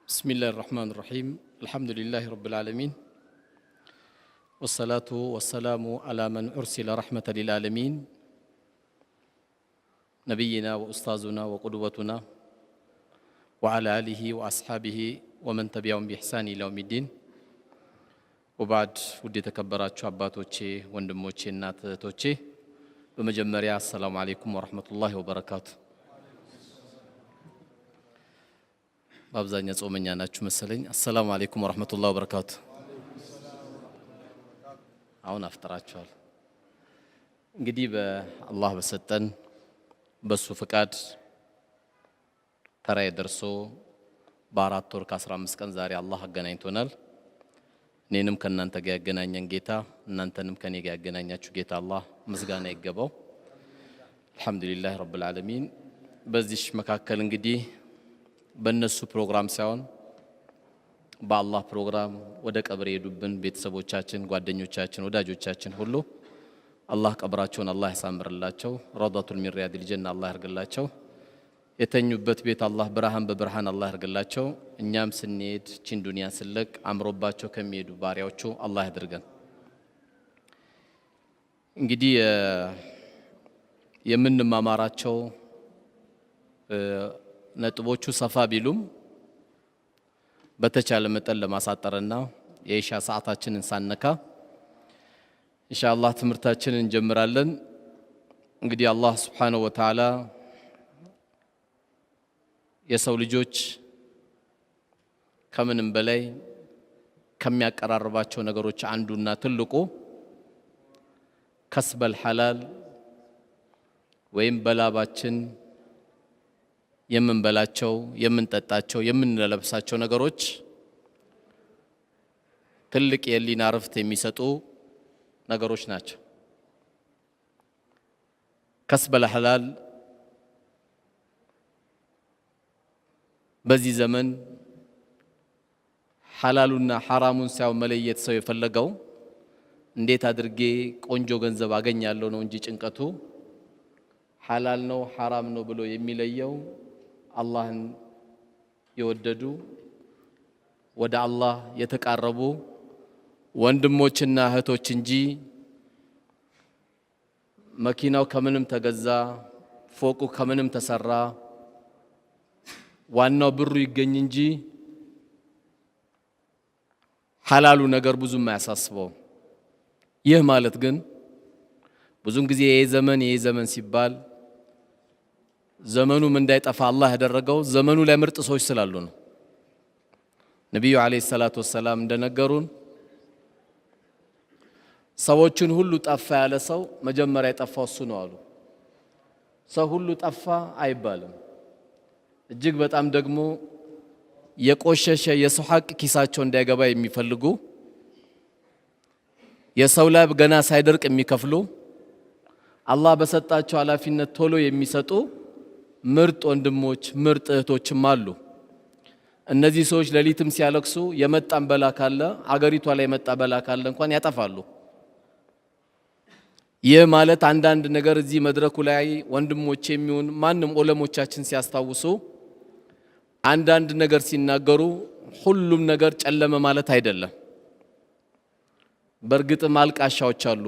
بسم الله الرحمن الرحيم الحمد لله رب العالمين والصلاة والسلام على من أرسل رحمة للعالمين نبينا وأستاذنا وقدوتنا وعلى آله وأصحابه ومن تبعهم بإحسان إلى يوم الدين وبعد ودي تكبرات شعباتوچي وندموچي እናቶቼ በመጀመሪያ السلام عليكم ورحمة الله وبركاته በአብዛኛው ጾመኛ ናችሁ መሰለኝ السلام عليكم ورحمة الله وبركاته አሁን አፍጥራችኋል እንግዲህ በአላህ በሰጠን በሱ ፍቃድ ተራይ ደርሶ በአራት ወር ከ15 ቀን ዛሬ አላህ አገናኝቶናል እኔንም ከናንተ ጋር ያገናኘን ጌታ እናንተንም ከኔ ጋር ያገናኛችሁ ጌታ አላህ ምስጋና ይገባው አልহামዱሊላህ ረብል ዓለሚን በዚህ መካከል እንግዲህ በእነሱ ፕሮግራም ሳይሆን በአላህ ፕሮግራም ወደ ቀብር የሄዱብን ቤተሰቦቻችን ጓደኞቻችን ወዳጆቻችን ሁሉ አላህ ቀብራቸውን አላህ ያሳምርላቸው ረዳቱል ሚን ሪያዲል ጀና አላህ ያርግላቸው የተኙበት ቤት አላህ ብርሃን በብርሃን አላህ ያርግላቸው እኛም ስንሄድ ቺን ዱንያ ስለቅ አምሮባቸው ከሚሄዱ ባሪያዎቹ አላህ ያድርገን እንግዲህ የምንማማራቸው ነጥቦቹ ሰፋ ቢሉም በተቻለ መጠን ለማሳጠርና የኢሻ ሰዓታችንን ሳነካ ኢንሻአላህ ትምርታችንን እንጀምራለን እንግዲህ አላህ Subhanahu Wa Ta'ala የሰው ልጆች ከምንም በላይ ከሚያቀራርባቸው ነገሮች አንዱና ትልቁ ከስበል ሐላል ወይም በላባችን የምንበላቸው የምንጠጣቸው የምንለብሳቸው ነገሮች ትልቅ የሊና ረፍት የሚሰጡ ነገሮች ናቸው ከስበል ሐላል በዚህ ዘመን ሐላሉና ሐራሙን ሳይው መለየት ሰው የፈለገው እንዴት አድርጌ ቆንጆ ገንዘብ አገኛለሁ ነው እንጂ ጭንቀቱ ሐላል ነው ሐራም ነው ብሎ የሚለየው አላህን የወደዱ ወደ አላህ የተቃረቡ ወንድሞችና እህቶች እንጂ መኪናው ከምንም ተገዛ ፎቁ ከምንም ተሰራ ዋናው ብሩ ይገኝ እንጂ ሐላሉ ነገር ብዙም አያሳስበው ይህ ማለት ግን ብዙን ጊዜ የዘመን ሲባል ዘመኑም እንዳይጠፋ አላህ ያደረገው ዘመኑ ላይ ምርጥ ሰዎች ስላሉ ነው ነብዩ አለይሂ ሰላቱ ወሰለም እንደነገሩን ሰዎችን ሁሉ ጠፋ ያለ ሰው መጀመሪያ የጠፋው እሱ ነው አሉ ሰው ሁሉ ጠፋ አይባልም እጅግ በጣም ደግሞ የቆሸሸ የሰው ሐቅ ኪሳቸው እንዳይገባ የሚፈልጉ የሰው ላብ ገና ሳይደርቅ የሚከፍሉ አላህ በሰጣቸው ኃላፊነት ቶሎ የሚሰጡ ምርጥ ወንድሞች ምርጥ እህቶችም አሉ እነዚህ ሰዎች ለሊትም ሲያለቅሱ የመጣን በላ ካለ አገሪቷ ላይ የመጣ በላ ካለ እንኳን ያጠፋሉ ይህ ማለት አንዳንድ ነገር እዚህ መድረኩ ላይ ወንድሞች የሚሆን ማንም ዑለሞቻችን ሲያስታውሱ አንዳንድ ነገር ሲናገሩ ሁሉም ነገር ጨለመ ማለት አይደለም በርግጥም አልቃሻዎች አሉ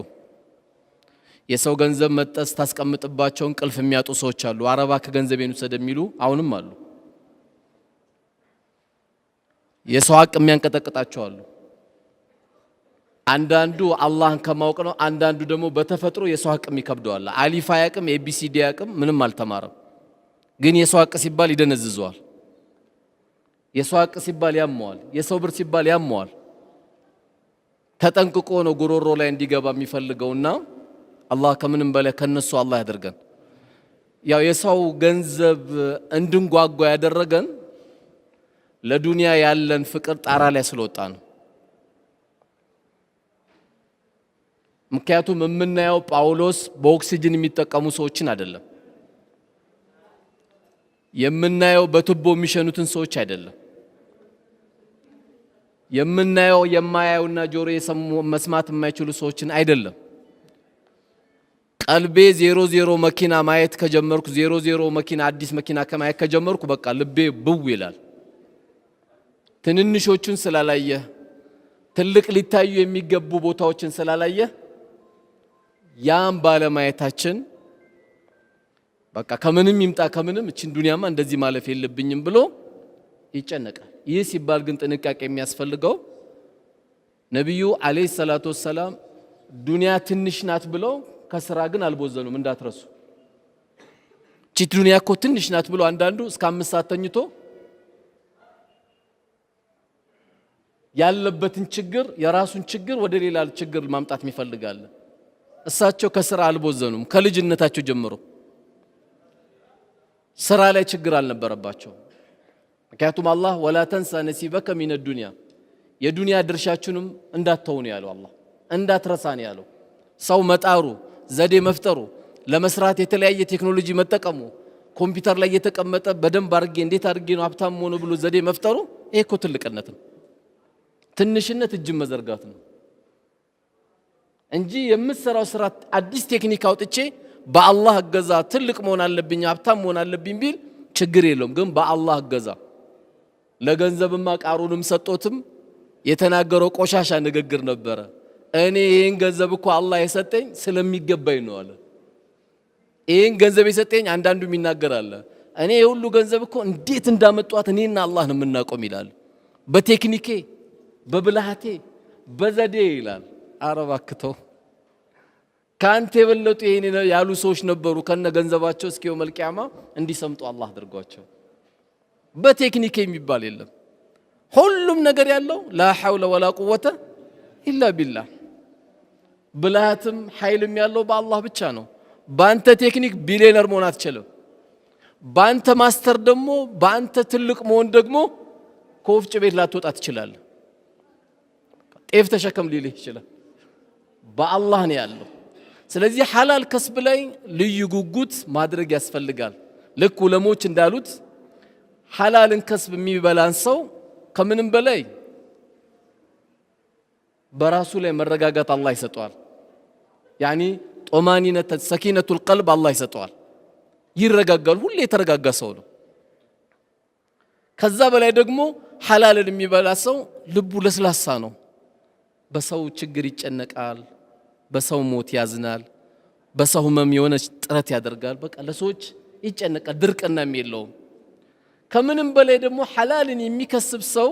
የሰው ገንዘብ መጠስ ታስቀምጥባቸው እንቅልፍ የሚያጡ ሰዎች አሉ አረባ ከገንዘቤን ወሰደ የሚሉ አሁንም አሉ የሰው ሐቅ የሚያንቀጠቅጣቸው አሉ አንዳንዱ አላህን ከማወቅ ነው አንዳንዱ ደግሞ በተፈጥሮ የሰው ሐቅ የሚከብደዋል አሊፍ አያቅም ኤቢሲዲ አያቅም ምንም አልተማረም ግን የሰው ሐቅ ሲባል ይደነዝዟል የሰው ሐቅ ሲባል ያመዋል የሰው ብር ሲባል ያመዋል ተጠንቅቆ ነው ጉሮሮ ላይ እንዲገባ የሚፈልገውና አላህ ከምንም በላይ ከነሱ አላህ ያደርገን ያው የሰው ገንዘብ እንድንጓጓ ያደረገን ለዱንያ ያለን ፍቅር ጣራ ላይ ስለወጣ ነው። ምክንያቱም የምናየው ጳውሎስ በኦክሲጅን የሚጠቀሙ ሰዎችን አይደለም። የምናየው በቱቦ የሚሸኑትን ሰዎች አይደለም። የምናየው የማያዩና ጆሮ የሰሙ መስማት የማይችሉ ሰዎችን አይደለም። ቀልቤ 00 መኪና ማየት ከጀመርኩ 00 መኪና አዲስ መኪና ከማየት ከጀመርኩ በቃ ልቤ ብው ይላል። ትንንሾቹን ስላላየ ትልቅ ሊታዩ የሚገቡ ቦታዎችን ስላላየ ያም ባለማየታችን በቃ ከምንም ይምጣ ከምንም እቺን ዱንያማ እንደዚህ ማለፍ የለብኝም ብሎ ይጨነቃል። ይህ ሲባል ግን ጥንቃቄ የሚያስፈልገው ነብዩ አለይሂ ሰላቱ ወሰለም ዱንያ ትንሽ ናት ብለው ከስራ ግን አልቦዘኑም። እንዳትረሱ እቺ ዱንያ እኮ ትንሽ ናት ብሎ አንዳንዱ እስከ 5 ሰዓት ተኝቶ ያለበትን ችግር የራሱን ችግር ወደ ሌላ ችግር ማምጣት ይፈልጋል። እሳቸው ከስራ አልቦዘኑም። ከልጅነታቸው ጀምሮ ስራ ላይ ችግር አልነበረባቸው። ምክንያቱም አላህ ወላ ተንሳ ነሲበከ ሚነ ዱንያ የዱንያ ድርሻችንም እንዳትተው ነው ያለው። አላህ እንዳትረሳ ነው ያለው። ሰው መጣሩ ዘዴ መፍጠሩ ለመስራት የተለያየ ቴክኖሎጂ መጠቀሙ ኮምፒውተር ላይ የተቀመጠ በደንብ አድርጌ እንዴት አድርጌ ነው ሀብታም ሆኖ ብሎ ዘዴ መፍጠሩ ይሄ እኮ ትልቅነት ነው። ትንሽነት እጅ መዘርጋት ነው እንጂ የምትሰራው ስራ አዲስ ቴክኒክ አውጥቼ በአላህ እገዛ ትልቅ መሆን አለብኝ ሀብታም መሆን አለብኝ ቢል ችግር የለውም። ግን በአላህ እገዛ ለገንዘብማ ቃሩንም ሰጦትም የተናገረው ቆሻሻ ንግግር ነበረ። እኔ ይሄን ገንዘብ እኮ አላህ የሰጠኝ ስለሚገባኝ ነው አለ። ይሄን ገንዘብ የሰጠኝ አንዳንዱ ይናገራል። እኔ የሁሉ ገንዘብ እኮ እንዴት እንዳመጣት እኔና አላህ ነው የምናቆም ይላል። በቴክኒኬ በብልሃቴ በዘዴ ይላል። አረባክተው ካንተ የበለጡ ይሄን ያሉ ሰዎች ነበሩ። ከነ ገንዘባቸው እስኪው መልቂያማ እንዲሰምጡ አላህ አድርጓቸው። በቴክኒክ የሚባል የለም። ሁሉም ነገር ያለው ላ ሐውለ ወላ ቁወተ ኢላ ቢላህ። ብልሃትም ኃይልም ያለው በአላህ ብቻ ነው። ባንተ ቴክኒክ ቢሊየነር መሆን አትችልም። ባንተ ማስተር ደግሞ ባንተ ትልቅ መሆን ደግሞ ከወፍጭ ቤት ላትወጣ ትችላለህ። ጤፍ ተሸከም ሊልህ ይችላል። በአላህ ነው ያለው። ስለዚህ ሐላል ከስብ ላይ ልዩ ጉጉት ማድረግ ያስፈልጋል። ልክ ዑለሞች እንዳሉት ሐላልን ከስብ የሚበላን ሰው ከምንም በላይ በራሱ ላይ መረጋጋት አላህ ይሰጠዋል። ያኒ ጦማኒነት ሰኪነቱል ቀልብ አላህ ይሰጠዋል። ይረጋጋል። ሁሌ የተረጋጋ ሰው ነው። ከዛ በላይ ደግሞ ሐላልን የሚበላ ሰው ልቡ ለስላሳ ነው። በሰው ችግር ይጨነቃል። በሰው ሞት ያዝናል። በሰው ህመም የሆነ ጥረት ያደርጋል። በቃ ለሰዎች ይጨነቃል። ድርቅናም የለውም። ከምንም በላይ ደግሞ ሐላልን የሚከስብ ሰው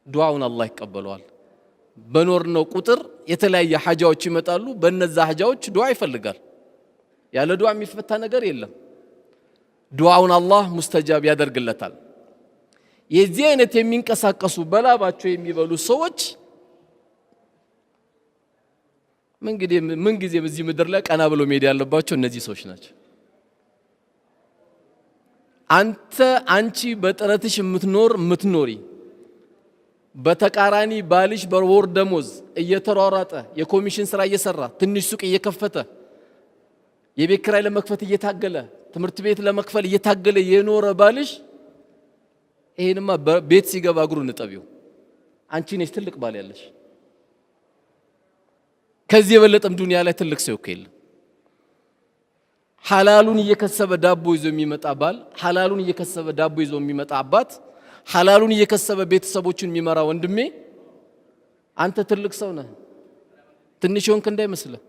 ዱዓውን አላህ ይቀበለዋል። በኖርነው ቁጥር የተለያየ ሐጃዎች ይመጣሉ። በእነዛ ሐጃዎች ዱዓ ይፈልጋል። ያለ ዱዓ የሚፈታ ነገር የለም። ዱዓውን አላህ ሙስተጃብ ያደርግለታል። የዚህ አይነት የሚንቀሳቀሱ በላባቸው የሚበሉ ሰዎች ምን ጊዜ በዚህ ምድር ላይ ቀና ብሎ መሄድ ያለባቸው እነዚህ ሰዎች ናቸው። አንቺ በጥረትሽ የምትኖሪ በተቃራኒ ባልሽ በወር ደሞዝ እየተሯሯጠ የኮሚሽን ስራ እየሰራ ትንሽ ሱቅ እየከፈተ የቤት ኪራይ ለመክፈት እየታገለ ትምህርት ቤት ለመክፈል እየታገለ የኖረ ባልሽ ይሄንማ ቤት ሲገባ እግሩን እጠቢው። አንቺ ነሽ ትልቅ ባል ያለሽ። ከዚህ የበለጠም ዱንያ ላይ ትልቅ ሰው የለም። ሐላሉን እየከሰበ ዳቦ ይዞ የሚመጣ ባል፣ ሐላሉን እየከሰበ ዳቦ ይዞ የሚመጣ አባት፣ ሐላሉን እየከሰበ ቤተሰቦችን የሚመራ ወንድሜ አንተ ትልቅ ሰው ነህ። ትንሽ ሆንክ እንዳይመስልህ።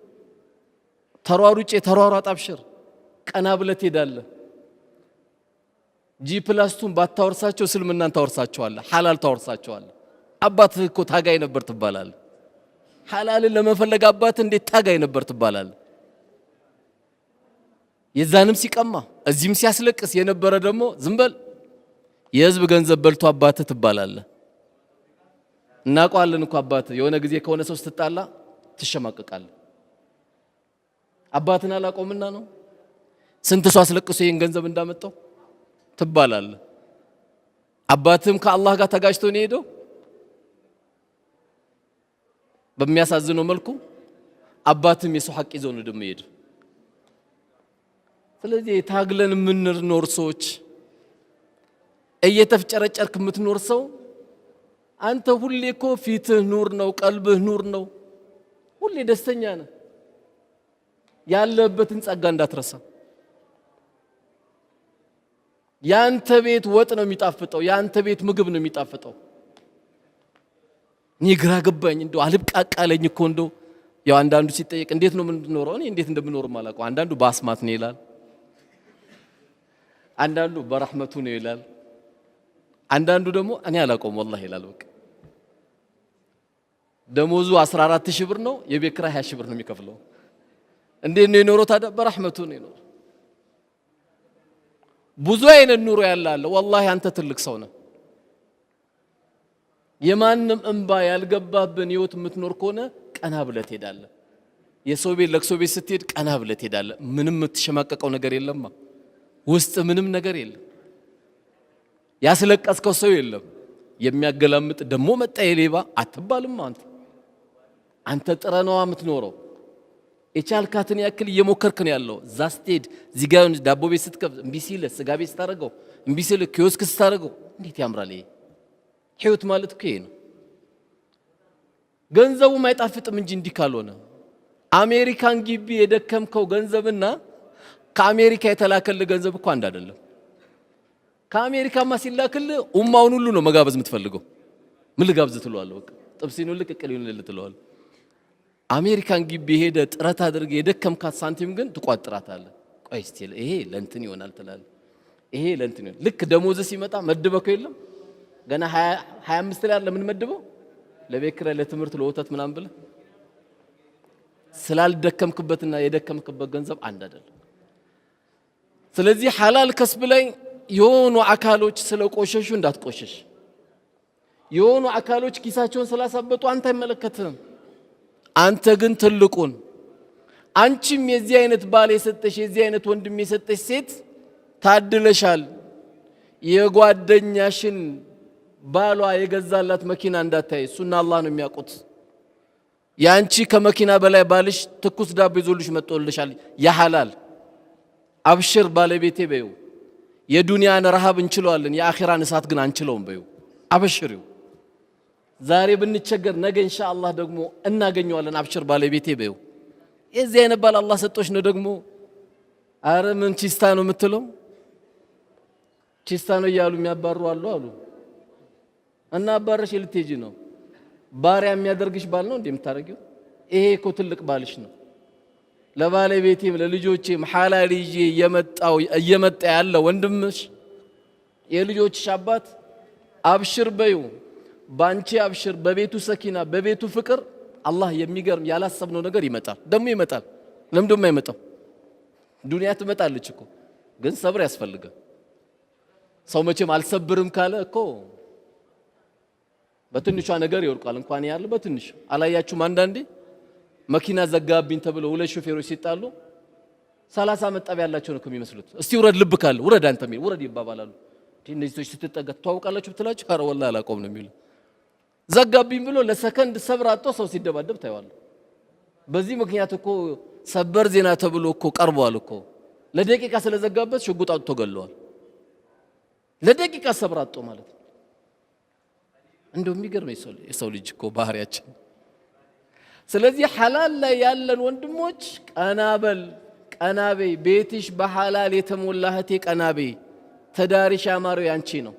ተሯሩጬ ተሯሯጥ አብሽር። ቀና ብለህ ትሄዳለህ። ጂ+2 ባታወርሳቸው እስልምናን ታወርሳቸዋለህ። ሐላል ታወርሳቸዋለህ። አባትህ እኮ ታጋይ ነበር ትባላለህ። ሐላልን ለመፈለግ አባትህ እንዴት ታጋይ ነበር ትባላለህ። የዛንም ሲቀማ እዚህም ሲያስለቅስ የነበረ ደግሞ ዝም በል የህዝብ ገንዘብ በልቶ አባትህ ትባላለህ። እናውቀዋለን እኮ አባትህ የሆነ ጊዜ ከሆነ ሰው ስትጣላ ትሸማቀቃለህ። አባትህን አላቆምና ነው ስንት ሰው አስለቅሶ ይሄን ገንዘብ እንዳመጣው ትባላለህ። አባትም ከአላህ ጋር ተጋጭቶ ነው ሄደው በሚያሳዝነው መልኩ አባትም የሰው ሐቅ ይዘው ነው ደሞ ሄደው። ስለዚህ ታግለን የምንኖር ሰዎች እየተፍጨረጨርክ የምትኖር ሰው አንተ ሁሌ እኮ ፊትህ ኑር ነው፣ ቀልብህ ኑር ነው፣ ሁሌ ደስተኛ ነህ። ያለበትን ጸጋ እንዳትረሳ። ያንተ ቤት ወጥ ነው የሚጣፍጠው፣ ያንተ ቤት ምግብ ነው የሚጣፍጠው። እኔ ግራ ገባኝ እንደው አልብቃቃለኝ እኮ እንደው ያው አንዳንዱ ሲጠየቅ እንዴት ነው የምንኖረው? እኔ እንዴት እንደምኖር ማላውቀው። አንዳንዱ በአስማት ነው ይላል፣ አንዳንዱ በረህመቱ ነው ይላል፣ አንዳንዱ ደግሞ እኔ አላውቀውም ወላሂ ይላል። በቃ ደሞዙ 14000 ብር ነው፣ የቤት ኪራይ 20000 ብር ነው የሚከፍለው። እንዴት ነው የኖረው ታዲያ? በረህመቱ ነው የኖረው። ብዙ አይነት ኑሮ ያላለ ወላሂ አንተ ትልቅ ሰው ነህ። የማንም እንባ ያልገባብን ህይወት የምትኖር ከሆነ ቀና ብለህ ትሄዳለህ። የሰው ቤት ለቅሶ ቤት ስትሄድ ቀና ብለህ ትሄዳለህ። ምንም የምትሸማቀቀው ነገር የለማ፣ ውስጥ ምንም ነገር የለም። ያስለቀስከው ሰው የለም። የሚያገላምጥ ደሞ መጣ የሌባ አትባልም። አንተ ጥረነዋ የምትኖረው የቻልካትን ያክል እየሞከርክ ነው ያለው። እዛ ስትሄድ እዚህ ጋር ዳቦ ቤት ስትከፍት እምቢ ሲልህ፣ ስጋ ቤት ስታደርገው እምቢ ሲልህ፣ ኪዮስክ ስታደርገው እንዴት ያምራል! ይሄ ህይወት ማለት እኮ ይሄ ነው። ገንዘቡም አይጣፍጥም እንጂ እንዲህ ካልሆነ አሜሪካን ግቢ የደከምከው ገንዘብና ከአሜሪካ የተላከልህ ገንዘብ እኮ አንድ አይደለም። ከአሜሪካማ ሲላክልህ ኡማውን ሁሉ ነው መጋበዝ የምትፈልገው። ምን ልጋብዝ ትለዋለህ? በቃ ጥብሲኑን ልቅቅል ይሁንልህ ትለዋለህ። አሜሪካን ግቢ ሄደ ጥረት አድርገህ የደከምካት ሳንቲም ግን ትቋጥራታለህ። ቆይ እስቲ ይሄ ለእንትን ይሆናል ትላለህ፣ ይሄ ለእንትን ይሆናል። ልክ ደሞዝ ሲመጣ መድበከው የለም ገና 25 ላይ አይደለም ምን መድበው ለቤት ኪራይ፣ ለትምህርት፣ ለወተት ምናምን ብለህ ስላልደከምክበትና የደከምክበት ገንዘብ አንድ አይደለም። ስለዚህ ሐላል ከስብ ላይ የሆኑ አካሎች ስለቆሸሹ እንዳትቆሸሽ፣ የሆኑ አካሎች ኪሳቸውን ስላሳበጡ አንተ አይመለከትህም። አንተ ግን ትልቁን አንቺም የዚህ አይነት ባል የሰጠሽ የዚህ አይነት ወንድም የሰጠሽ ሴት ታድለሻል። የጓደኛሽን ባሏ የገዛላት መኪና እንዳታይ፣ እሱና አላህ ነው የሚያውቁት። ያንቺ ከመኪና በላይ ባልሽ ትኩስ ዳቦ ይዞልሽ መጥቶልሻል። ያሐላል አብሽር ባለቤቴ በይው። የዱንያን ረሃብ እንችለዋለን፣ የአኺራን እሳት ግን አንችለውም በይው። አብሽሪው። ዛሬ ብንቸገር ነገ ኢንሻአላህ ደግሞ እናገኘዋለን። አብሽር ባለቤቴ በይው። የዚህ አይነት ባል አላህ ሰጦሽ ነው ደግሞ አረ ምን ቺስታ ነው የምትለው? ቺስታ ነው እያሉ የሚያባሩ አሉ እና አባረሽ ልትሄጂ ነው። ባሪያ የሚያደርግሽ ባል ነው እንደምታረጊው። ይሄ እኮ ትልቅ ባልሽ ነው። ለባለቤቴም ለልጆቼም ሐላል ይዤ እየመጣ ያለ ወንድምሽ የልጆችሽ አባት አብሽር በይው። ባንቺ አብሽር፣ በቤቱ ሰኪና፣ በቤቱ ፍቅር አላህ የሚገርም ያላሰብነው ነገር ይመጣል። ደግሞ ይመጣል። ለምን ደሞ አይመጣም? ዱንያ ትመጣለች እኮ ግን ሰብር ያስፈልጋል። ሰው መቼም አልሰብርም ካለ እኮ በትንሿ ነገር ይወርቃል። እንኳን ያለ በትንሽ አላያችሁም? አንዳንዴ መኪና ዘጋብኝ ተብሎ ሁለት ሾፌሮች ሲጣሉ 30 መጣብ ያላቸው ነው የሚመስሉት። እስቲ ውረድ፣ ልብ ካለ ውረድ፣ አንተ ሚል ውረድ ይባባላሉ። እነዚህ ሰዎች ስትጠጋ ተዋውቃላችሁ ብትላችሁ ኧረ ወላሂ አላውቀውም ነው የሚሉ። ዘጋብኝ ብሎ ለሰከንድ ሰብር አጥቶ ሰው ሲደባደብ ታይዋለህ። በዚህ ምክንያት እኮ ሰበር ዜና ተብሎ እኮ ቀርቧል እኮ። ለደቂቃ ስለዘጋበት ሽጉጥ አጥቶ ገለዋል። ለደቂቃ ሰብር አጥቶ ማለት ነው። እንደው የሚገርም የሰው ልጅ እኮ ባህሪያችን። ስለዚህ ሐላል ላይ ያለን ወንድሞች ቀናበል፣ ቀናበይ፣ ቤትሽ በሐላል የተሞላ እህቴ ቀናበይ። ተዳሪሽ ያማረው ያንቺ ነው።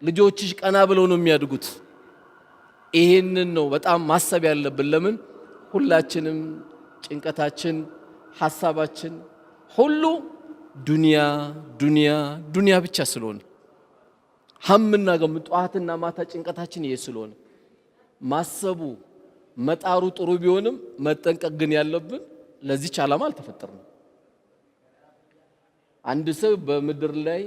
ልጆችሽ ቀና ብለው ነው የሚያድጉት። ይሄንን ነው በጣም ማሰብ ያለብን። ለምን ሁላችንም ጭንቀታችን ሐሳባችን ሁሉ ዱንያ ዱንያ ዱንያ ብቻ ስለሆነ ሀምና ገም ጧትና ማታ ጭንቀታችን ይሄ ስለሆነ ማሰቡ መጣሩ ጥሩ ቢሆንም መጠንቀቅ ግን ያለብን ለዚህ ዓላማ አልተፈጠርንም። አንድ ሰው በምድር ላይ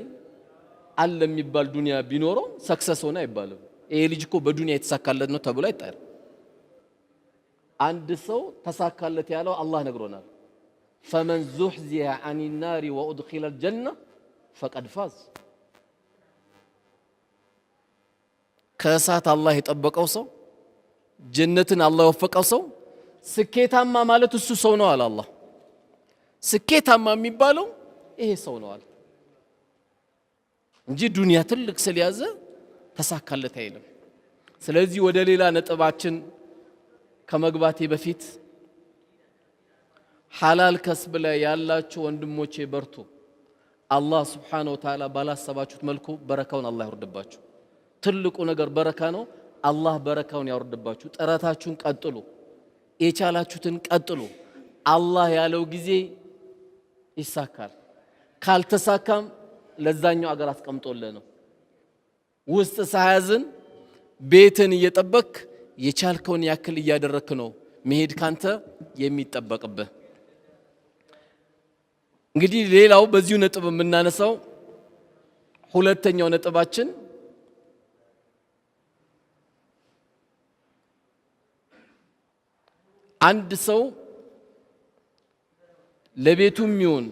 አለ የሚባል ዱንያ ቢኖረው ሰክሰስ ሆነ አይባልም። ይሄ ልጅ እኮ በዱንያ የተሳካለት ነው ተብሎ አይጣርም። አንድ ሰው ተሳካለት ያለው አላህ ነግሮናል። ፈመን ዙህዚያ አኒ ናሪ ወኡድኺለ አልጀነ ፈቀድ ፋዝ። ከእሳት አላህ የጠበቀው ሰው ጀነትን አላህ የወፈቀው ሰው ስኬታማ ማለት እሱ ሰው ነው አለ አላህ። ስኬታማ የሚባለው ይሄ ሰው ነው አለ እንጂ ዱንያ ትልቅ ስለያዘ ተሳካለት አይልም። ስለዚህ ወደ ሌላ ነጥባችን ከመግባቴ በፊት ሐላል ከስብ ላይ ያላችሁ ወንድሞቼ በርቱ። አላህ Subhanahu Wa Ta'ala ባላሰባችሁት መልኩ በረካውን አላህ ያወርድባችሁ። ትልቁ ነገር በረካ ነው። አላህ በረካውን ያወርድባችሁ። ጥረታችሁን ቀጥሉ፣ የቻላችሁትን ቀጥሉ። አላህ ያለው ጊዜ ይሳካል። ካልተሳካም ለዛኛው አገር አስቀምጦልህ ነው። ውስጥ ሳያዝን ቤትን እየጠበክ የቻልከውን ያክል እያደረክ ነው መሄድ ካንተ የሚጠበቅብህ። እንግዲህ ሌላው በዚሁ ነጥብ የምናነሳው ሁለተኛው ነጥባችን አንድ ሰው ለቤቱም ይሁን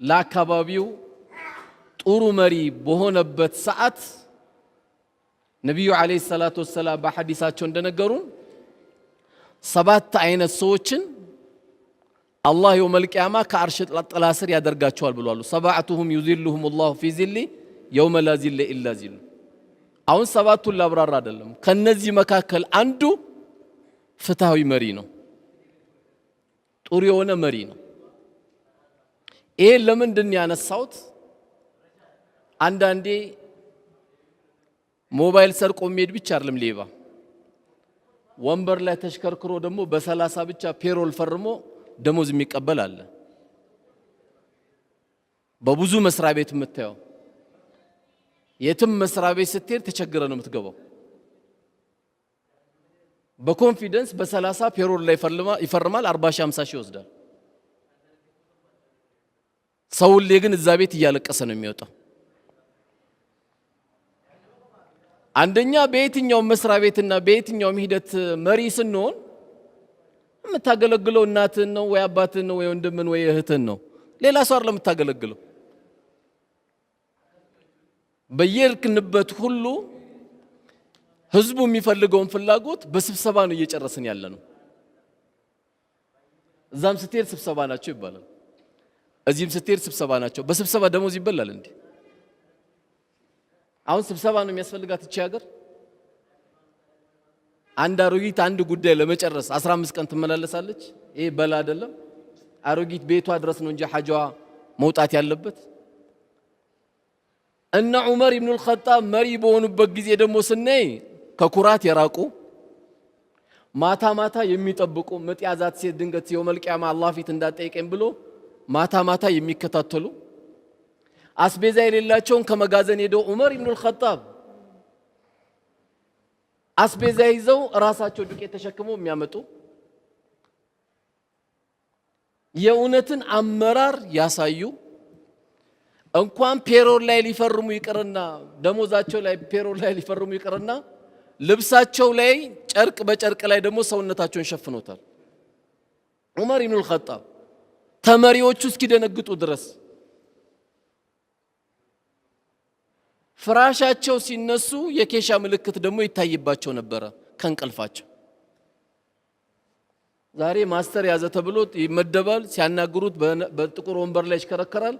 ለአካባቢው ጥሩ መሪ በሆነበት ሰዓት ነብዩ አለይሂ ሰላቱ ወሰላም በሐዲሳቸው እንደነገሩን 7 አይነት ሰዎችን አላህ የውመል ቂያማ ከአርሽ ጥላ ስር ያደርጋቸዋል ብለዋል። ሰባዓቱሁም ዩዚልሁም الله في ظل يوم لا ظل الا ظله። አሁን 7ቱን ላብራራ አይደለም። ከነዚህ መካከል አንዱ ፍትሃዊ መሪ ነው፣ ጥሩ የሆነ መሪ ነው። ይሄ ለምንድን ያነሳውት? አንዳንዴ ሞባይል ሰርቆ የሚሄድ ብቻ አይደለም ሌባ፣ ወንበር ላይ ተሽከርክሮ ደግሞ በ30 ብቻ ፔሮል ፈርሞ ደሞዝ የሚቀበል አለ። በብዙ መስሪያ ቤት የምታየው የትም መስሪያ ቤት ስትሄድ ተቸግረ ነው የምትገባው። በኮንፊደንስ በ30 ፔሮል ላይ ይፈርማል፣ 40 ሺህ 50 ሺህ ይወስዳል። ሰውሌ ግን እዛ ቤት እያለቀሰ ነው የሚወጣው። አንደኛ በየትኛው መስሪያ ቤትና በየትኛው ሂደት መሪ ስንሆን የምታገለግለው እናትን ነው ወይ አባትን ነው ወይ ወንድምን ወይ እህትን ነው፣ ሌላ ሰው አይደለም የምታገለግለው። በየርክንበት ሁሉ ህዝቡ የሚፈልገውን ፍላጎት በስብሰባ ነው እየጨረስን ያለ ነው። እዛም ስትሄድ ስብሰባ ናቸው ይባላል፣ እዚህም ስትሄድ ስብሰባ ናቸው። በስብሰባ ደሞዝ ይበላል እንዴ? አሁን ስብሰባ ነው የሚያስፈልጋት እቺ ሀገር? አንድ አሮጊት አንድ ጉዳይ ለመጨረስ 15 ቀን ትመላለሳለች። ይሄ በላ አይደለም? አሮጊት ቤቷ ድረስ ነው እንጂ ሐጃዋ መውጣት ያለበት። እነ ዑመር ኢብኑ አልኸጣብ መሪ በሆኑበት ጊዜ ደግሞ ስናይ ከኩራት የራቁ ማታ ማታ የሚጠብቁ ምጥ ያዛት ሴት ድንገት የውመል ቂያማ አላህ ፊት እንዳጠይቀኝ ብሎ ማታ ማታ የሚከታተሉ አስቤዛ የሌላቸውን ከመጋዘን ሄደው ዑመር ኢብኑ አልኸጣብ አስቤዛ ይዘው ራሳቸው ዱቄት ተሸክመው የሚያመጡ የእውነትን አመራር ያሳዩ። እንኳን ፔሮል ላይ ሊፈርሙ ይቅርና ደሞዛቸው ላይ ፔሮል ላይ ሊፈርሙ ይቅርና ልብሳቸው ላይ ጨርቅ በጨርቅ ላይ ደግሞ ሰውነታቸውን ሸፍኖታል። ዑመር ኢብኑ አልኸጣብ ተመሪዎቹ እስኪደነግጡ ድረስ ፍራሻቸው ሲነሱ የኬሻ ምልክት ደግሞ ይታይባቸው ነበረ ከንቀልፋቸው። ዛሬ ማስተር ያዘ ተብሎ ይመደባል። ሲያናግሩት በጥቁር ወንበር ላይ ይሽከረከራል።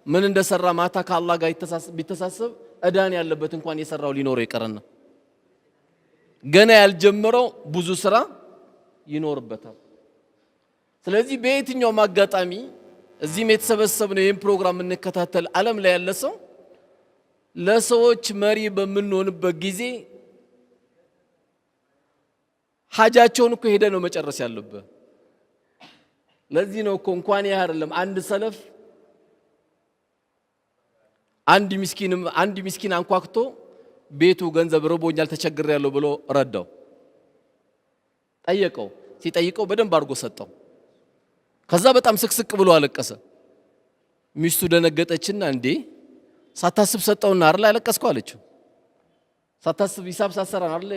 ምን እንደሰራ ማታ ከአላህ ጋር ቢተሳሰብ እዳን ያለበት እንኳን የሰራው ሊኖር ይቀርና ገና ያልጀመረው ብዙ ስራ ይኖርበታል። ስለዚህ በየትኛውም አጋጣሚ እዚህም የተሰበሰብነው ይህን ፕሮግራም እንከታተል ዓለም ላይ ያለ ሰው ለሰዎች መሪ በምንሆንበት ጊዜ ሐጃቸውን እኮ ሄደ ነው መጨረስ ያለበት። ለዚህ ነው እኮ እንኳን ይሄ አይደለም አንድ ሰለፍ አንድ ምስኪን አንኳክቶ ቤቱ ገንዘብ ርቦኛል ተቸግሬያለሁ ብሎ ረዳው። ጠየቀው። ሲጠይቀው በደንብ አድርጎ ሰጠው። ከዛ በጣም ስቅስቅ ብሎ አለቀሰ። ሚስቱ ደነገጠችና እንዴ ሳታስብ ሰጠውና አይደል ያለቀስከው አለችው። ሳታስብ ሂሳብ ሳሰራ አይደል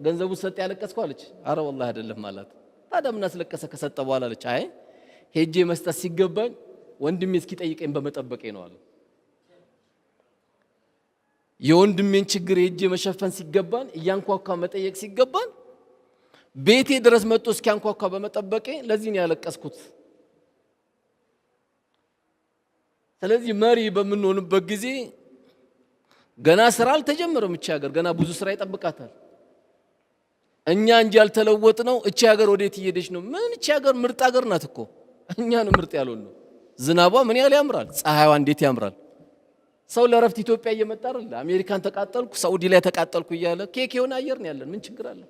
ገንዘቡ ሰጠ ያለቀስከው አለች። አረ والله አይደለም ማለት። ታዲያ ምን አስለቀሰ ከሰጠ በኋላ አለች። አይ ሄጄ መስጠት ሲገባኝ ወንድሜ እስኪጠይቀኝ በመጠበቄ ነው አለ። የወንድሜን ችግር ሄጄ መሸፈን ሲገባን እያንኳኳ መጠየቅ ሲገባን ቤቴ ድረስ መጥቶ እስኪያንኳኳ በመጠበቄ ለዚህ ነው ያለቀስኩት። ስለዚህ መሪ በምንሆንበት ጊዜ ገና ስራ አልተጀመረም። እቺ ሀገር ገና ብዙ ስራ ይጠብቃታል። እኛ እንጂ ያልተለወጥነው እቺ ሀገር ወዴት እየሄደች ነው? ምን እቺ ሀገር ምርጥ ሀገር ናት እኮ እኛን ምርጥ ያልሆነው። ዝናቧ ምን ያህል ያምራል፣ ፀሐይዋ እንዴት ያምራል። ሰው ለረፍት ኢትዮጵያ እየመጣ አይደል? አሜሪካን ተቃጠልኩ፣ ሳውዲ ላይ ተቃጠልኩ እያለ ኬክ የሆነ አየር ነው ያለን። ምን ችግር አለ?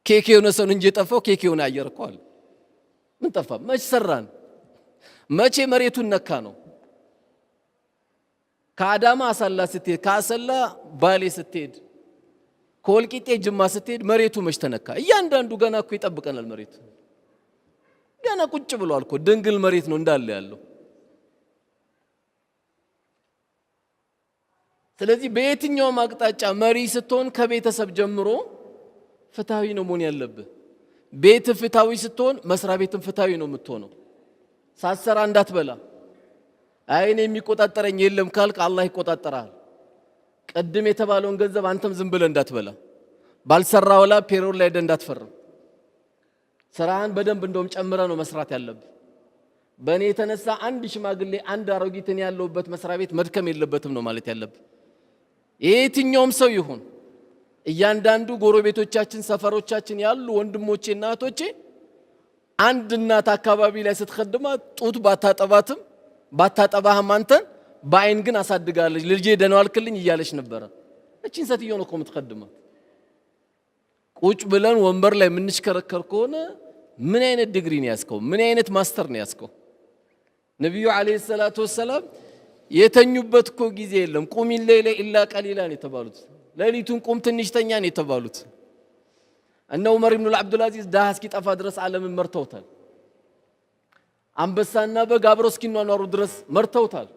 ኬክ የሆነ ሰው እንጂ የጠፋው ኬክ የሆነ አየር እኮ አለ። ምን ጠፋ? መች ሰራን? መቼ መሬቱን ነካ ነው? ከአዳማ አሳላ ስትሄድ፣ ከአሰላ ባሌ ስትሄድ፣ ከወልቂጤ ጅማ ስትሄድ መሬቱ መች ተነካ? እያንዳንዱ ገና እኮ ይጠብቀናል። መሬቱ ገና ቁጭ ብሏል እኮ ድንግል መሬት ነው እንዳለ ያለው። ስለዚህ በየትኛውም አቅጣጫ መሪ ስትሆን ከቤተሰብ ጀምሮ ፍትሃዊ ነው መሆን ያለብህ። ቤት ፍትሃዊ ስትሆን መስሪያ ቤትም ፍትሃዊ ነው የምትሆነው። ሳሰራ እንዳትበላ። አይኔ የሚቆጣጠረኝ የለም ካልክ አላህ ይቆጣጠራል። ቀድም የተባለውን ገንዘብ አንተም ዝም ብለህ እንዳትበላ። ባልሰራው ላይ ፔሮል ላይ እንዳትፈርም። ስራህን በደንብ እንደውም ጨምረህ ነው መስራት ያለብህ። በእኔ የተነሳ አንድ ሽማግሌ አንድ አሮጊትን ያለውበት መስሪያ ቤት መድከም የለበትም ነው ማለት ያለብህ። የትኛውም ሰው ይሁን እያንዳንዱ ጎረቤቶቻችን፣ ሰፈሮቻችን ያሉ ወንድሞቼ እና እህቶቼ አንድ እናት አካባቢ ላይ ስትخدማት ጡት ባታጠባትም ባታጠባህም አንተን በአይን ግን አሳድጋለች። ልጄ ደህና ዋልክልኝ እያለች ነበረ። እቺን ሴትዮ ነው እኮ የምትخدማት። ቁጭ ብለን ወንበር ላይ የምንሽከረከር ከሆነ ምን አይነት ዲግሪ ነው ያስከው? ምን አይነት ማስተር ነው ያስከው? ነብዩ አለይሂ ሰላቱ ወሰለም የተኙበት እኮ ጊዜ የለም። ቁም ሌሊለ ኢላ ቀሊላን የተባሉት ሌሊቱን ቁም ትንሽ ተኛ ነው የተባሉት። እነ ዑመር ኢብኑ አብዱል አዚዝ ዳህ እስኪጠፋ ድረስ ዓለምን መርተውታል። አንበሳና በግ አብረው እስኪኗኗሩ ድረስ መርተውታል።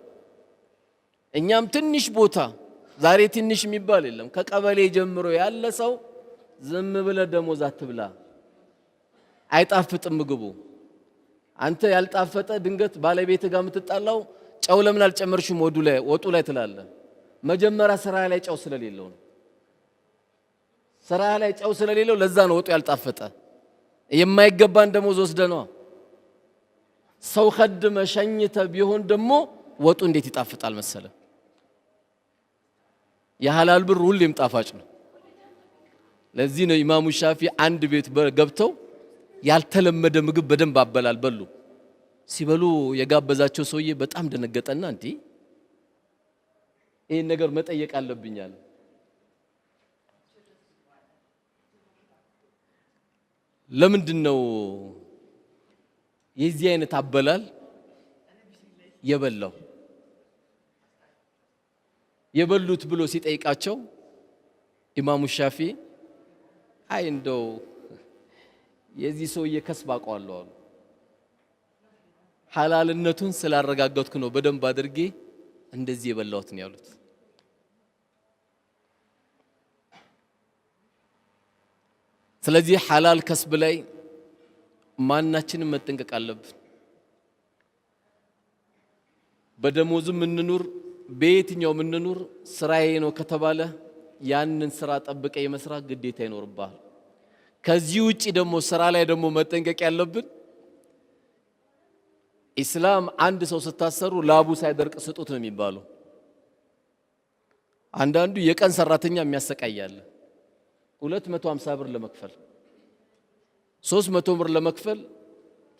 እኛም ትንሽ ቦታ ዛሬ ትንሽ የሚባል የለም። ከቀበሌ ጀምሮ ያለ ሰው ዝም ብለ ደሞዝ አትብላ፣ አይጣፍጥም ምግቡ። አንተ ያልጣፈጠ ድንገት ባለቤት ጋር የምትጣላው ጨው ለምን አልጨመርሽም ወጡ ላይ ትላለህ። መጀመሪያ ስራ ላይ ጨው ስለሌለው ነው። ስራ ላይ ጨው ስለሌለው ለዛ ነው ወጡ ያልጣፈጠ። የማይገባን ደሞዝ ወስደነዋ ሰው خدመ ሸኝተ ቢሆን ደግሞ ወጡ እንዴት ይጣፍጣል መሰለ። የሐላል ብር ሁሌም ጣፋጭ ነው። ለዚህ ነው ኢማሙ ሻፊ አንድ ቤት ገብተው ያልተለመደ ምግብ በደንብ አበላል በሉ። ሲበሉ የጋበዛቸው ሰውዬ በጣም ደነገጠና እንዴ ይሄን ነገር መጠየቅ አለብኝ አለ። ለምንድነው የዚህ አይነት አበላል የበላው የበሉት ብሎ ሲጠይቃቸው ኢማሙ ሻፊ አይ እንደው የዚህ ሰውዬ ከስብ አውቀዋለሁ አሉ። ሐላልነቱን ስላረጋገጥኩ ነው በደንብ አድርጌ እንደዚህ የበላሁት ነው ያሉት። ስለዚህ ሐላል ከስብ ላይ ማናችንም መጠንቀቅ አለብን። በደሞዝም እንኑር በየትኛውም እንኑር ስራዬ ነው ከተባለ ያንን ስራ ጠብቀ የመስራት ግዴታ ይኖርብሃል። ከዚህ ውጪ ደግሞ ስራ ላይ ደግሞ መጠንቀቅ ያለብን ኢስላም አንድ ሰው ስታሰሩ ላቡ ሳይደርቅ ስጡት ነው የሚባለው። አንዳንዱ የቀን ሰራተኛ የሚያሰቃያል 250 ብር ለመክፈል 300 ብር ለመክፈል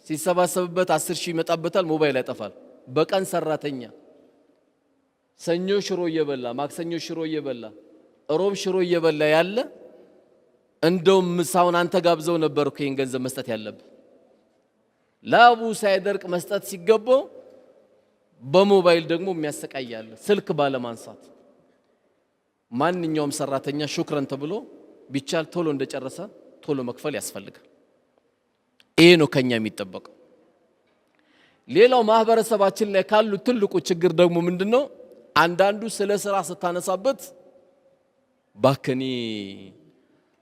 ሲሰባሰብበት 10 ሺህ ይመጣበታል። ሞባይል ያጠፋል። በቀን ሰራተኛ ሰኞ ሽሮ እየበላ ማክሰኞ ሽሮ እየበላ ሮብ ሽሮ እየበላ ያለ እንደውም ምሳውን አንተ ጋብዘው ነበር እኮ ይሄን ገንዘብ መስጠት ያለብህ። ላቡ ሳይደርቅ መስጠት ሲገባው በሞባይል ደግሞ የሚያሰቃያል ስልክ ባለማንሳት። ማንኛውም ሰራተኛ ሹክረን ተብሎ ቢቻል ቶሎ እንደጨረሰ ቶሎ መክፈል ያስፈልጋል። ይሄ ነው ከኛ የሚጠበቀው። ሌላው ማህበረሰባችን ላይ ካሉ ትልቁ ችግር ደግሞ ምንድነው? አንዳንዱ ስለ ስራ ስታነሳበት ባከኒ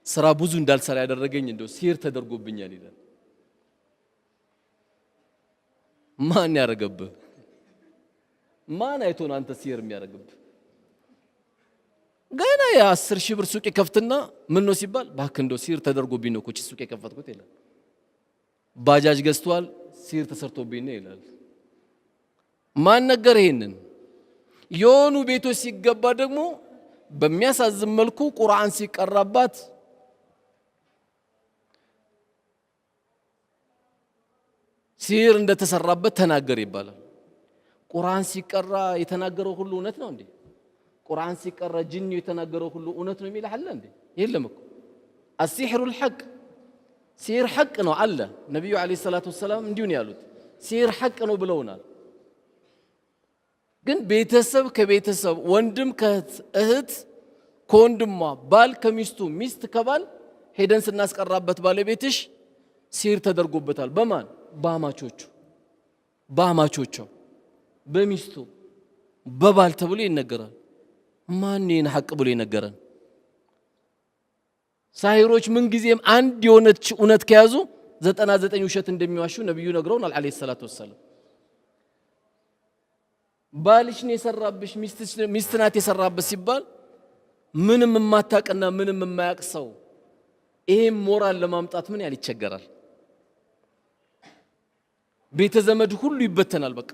ስራ ብዙ እንዳልሰራ ያደረገኝ እንደው ሲር ተደርጎብኛል ይላል። ማን ያረጋብህ? ማን አይቶ ነው አንተ ሲር የሚያረጋብህ? ገና የ10 ሺህ ብር ሱቅ ከፍትና ምን ነው ሲባል ባክ እንደው ሲር ተደርጎብኝ ነው እኮ ሱቅ የከፈትኩት ይላል። ባጃጅ ገዝቷል ሲር ተሰርቶብኝ ነው ይላል። ማን ነገር ይሄንን? የሆኑ ቤቶች ሲገባ ደግሞ በሚያሳዝን መልኩ ቁርአን ሲቀራባት ሲር እንደተሰራበት ተናገር ይባላል። ቁርአን ሲቀራ የተናገረው ሁሉ እውነት ነው እንዴ? ቁርአን ሲቀራ ጅኒ የተናገረው ሁሉ እውነት ነው የሚል አለ እንዴ? የለም እኮ አሲሕሩል ሐቅ ሲር ሐቅ ነው አለ። ነብዩ አለይሂ ሰላቱ ወሰለም እንዲሁ ነው ያሉት፣ ሲር ሐቅ ነው ብለውናል። ግን ቤተሰብ ከቤተሰብ ወንድም ከእህት ከወንድሟ ባል ከሚስቱ ሚስት ከባል ሄደን ስናስቀራበት ባለቤትሽ ሲር ተደርጎበታል። በማን? በአማቾቹ በሚስቱ በባል ተብሎ ይነገራል። ማን ይህን ሐቅ ብሎ ይነገራል? ሳሂሮች ምን ጊዜም አንድ የሆነች እውነት ከያዙ 99 ውሸት እንደሚዋሹ ነብዩ ነግረውናል አለይሂ ሰላቱ ወሰለም። ባልሽ ነው የሰራብሽ ሚስት ናት የሰራበት ሲባል ምንም የማታውቅና ምንም የማያውቅ ሰው ይሄን ሞራል ለማምጣት ምን ያህል ይቸገራል? ቤተ ዘመድ ሁሉ ይበተናል። በቃ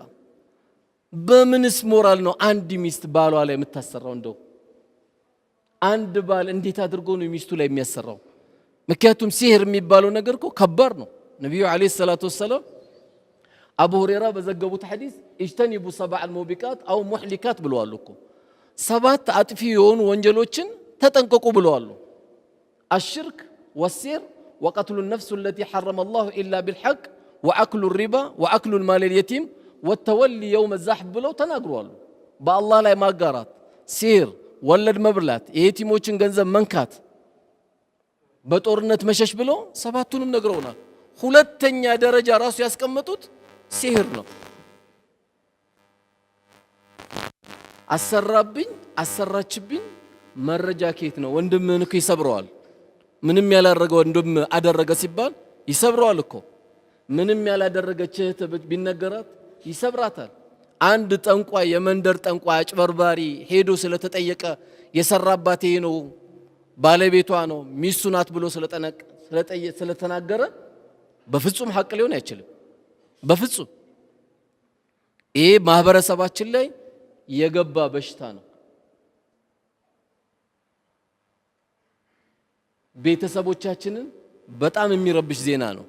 በምንስ ሞራል ነው አንድ ሚስት ባሏ ላይ የምታሰራው? እንደው አንድ ባል እንዴት አድርጎ ነው ሚስቱ ላይ የሚያሰራው? ምክንያቱም ሲህር የሚባለው ነገር እኮ ከባድ ነው። ነብዩ አለይሂ ሰላቱ ወሰለም አቡ ሁረይራ በዘገቡት ሐዲስ እጅተኒቡ ሰብዐል ሙቢቃት አው ሙህሊካት ብለዋል እኮ 7 አጥፊ የሆኑ ወንጀሎችን ተጠንቀቁ ብለዋል። አሽርክ ወሲር ወቀትሉ ነፍስ التي حرم الله الا بالحق واكل الربا واكل المال اليتيم والتولي يوم الزحف ብለው ተናግረዋል። በአላህ ላይ ማጋራት፣ ሲር፣ ወለድ መብላት፣ የየቲሞችን ገንዘብ መንካት፣ በጦርነት መሸሽ ብለው 7ቱንም ነግረውናል። ሁለተኛ ደረጃ ራሱ ያስቀመጡት ሲህር ነው። አሰራብኝ አሰራችብኝ መረጃ ከየት ነው? ወንድምህን እኮ ይሰብረዋል። ምንም ያላደረገ ወንድም አደረገ ሲባል ይሰብረዋል እኮ። ምንም ያላደረገች እህት ቢነገራት ይሰብራታል። አንድ ጠንቋይ የመንደር ጠንቋይ አጭበርባሪ ሄዶ ስለተጠየቀ የሰራባት ይሄ ነው ባለቤቷ ነው ሚስቱ ናት ብሎ ስለተናገረ በፍጹም ሐቅ ሊሆን አይችልም። በፍጹም ይሄ ማህበረሰባችን ላይ የገባ በሽታ ነው። ቤተሰቦቻችንን በጣም የሚረብሽ ዜና ነው።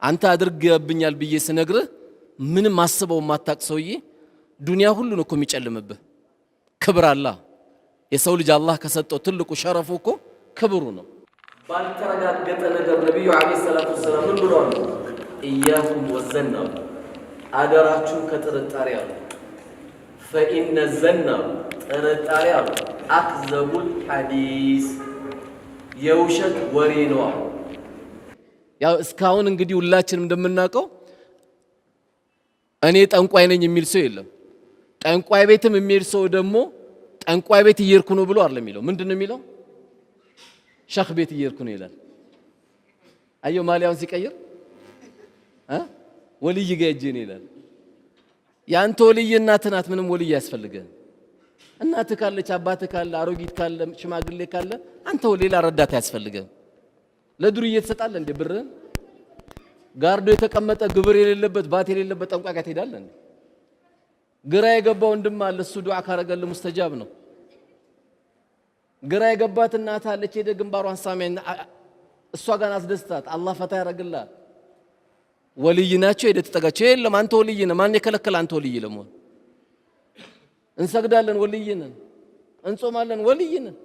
አንተ አድርገብኛል ብዬ ስነግርህ ምንም አስበው ማታቅ ሰውዬ ዱንያ ሁሉ ነው እኮ የሚጨልምብህ። ክብር አላህ የሰው ልጅ አላህ ከሰጠው ትልቁ ሸረፉ እኮ ክብሩ ነው። ባልተረጋገጠ ነገር ነብዩ አለይሂ ሰላቱ ወሰለም ምን ብለዋል? ኢያኩም ወዘና አደራችሁ ከጥርጣሬ አሉ። ፈኢነ ዘና ጥርጣሬ አሉ አክዘቡል ሐዲስ የውሸት ወሬ ነው። ያው እስካሁን እንግዲህ ሁላችንም እንደምናውቀው እኔ ጠንቋይ ነኝ የሚል ሰው የለም። ጠንቋይ ቤትም የሚሄድ ሰው ደግሞ ጠንቋይ ቤት እየሄድኩ ነው ብሎ አይደለም የሚለው። ምንድነው የሚለው? ሸኽ ቤት እየሄድኩ ነው ይላል። አየሁ ማሊያውን ሲቀይር ወልይ ጋር ሂጄ ነው ይላል። ያንተ ወልይ እናትህ ናት። ምንም ወልይ ያስፈልገን? እናትህ ካለች አባትህ ካለ አሮጊት ካለ ሽማግሌ ካለ አንተ ሌላ ረዳት ያስፈልገን? ለዱርዬ ትሰጣለህ እንደ ብርህን? ጋርዶ የተቀመጠ ግብር የሌለበት ባት የሌለበት ጠንቋይ ጋር ትሄዳለህ እንዴ? ግራ የገባው ወንድም አለ፣ እሱ ዱዓ ካረገልህ ሙስተጃብ ነው። ግራ የገባት እናት አለች፣ ሄደህ ግንባሯን ሳሚያን እሷ ጋር አስደስታት፣ አላህ ፈታ ያረግልሃል። ወልይ ናቸው፣ ሄደህ ትጠጋቸው። የለም አንተ ወልይ ነህ። ማን የከለከለ አንተ ወልይ ለመሆን? እንሰግዳለን፣ ወልይ ነን። እንጾማለን፣ ወልይ ነን።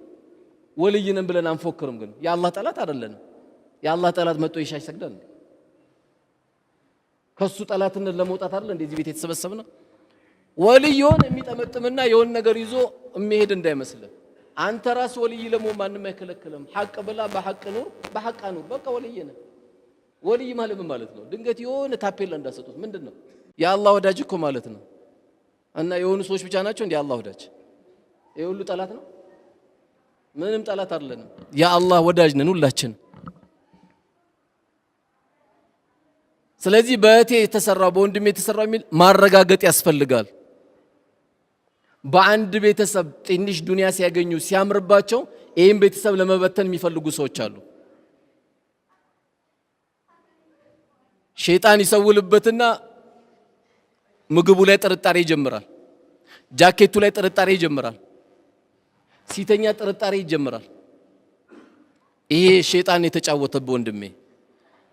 ወልይ ነን ብለን አንፎክርም፣ ግን የአላህ ጠላት አይደለንም። የአላህ ጠላት መጥቶ ይሻ ይሰግዳል። ከሱ ጠላትነት ለመውጣት አይደል እንደዚህ ቤት የተሰበሰብነው? ወልይ የሆነ የሚጠመጥምና የሆነ ነገር ይዞ የሚሄድ እንዳይመስልህ። አንተ ራስ ወልይ ለመሆን ማንም አይከለክልም። ሐቅ ብላ በሐቅ ኑር፣ በሐቅ ኑር። በቃ ወልይ ነህ። ወልይ ማለት ምን ማለት ነው? ድንገት የሆነ ታፔላ እንዳሰጡት ምንድነው? የአላህ ወዳጅ እኮ ማለት ነው። እና የሆኑ ሰዎች ብቻ ናቸው እንዴ አላህ ወዳጅ? ይሄ ሁሉ ጠላት ነው? ምንም ጠላት አይደለንም። የአላህ ወዳጅ ነን ሁላችን። ስለዚህ በእቴ የተሰራው በወንድሜ የተሰራው የሚል ማረጋገጥ ያስፈልጋል። በአንድ ቤተሰብ ትንሽ ዱንያ ሲያገኙ ሲያምርባቸው ይህን ቤተሰብ ለመበተን የሚፈልጉ ሰዎች አሉ። ሸይጣን ይሰውልበትና ምግቡ ላይ ጥርጣሬ ይጀምራል፣ ጃኬቱ ላይ ጥርጣሬ ይጀምራል፣ ሲተኛ ጥርጣሬ ይጀምራል። ይሄ ሸይጣን የተጫወተብህ ወንድሜ፣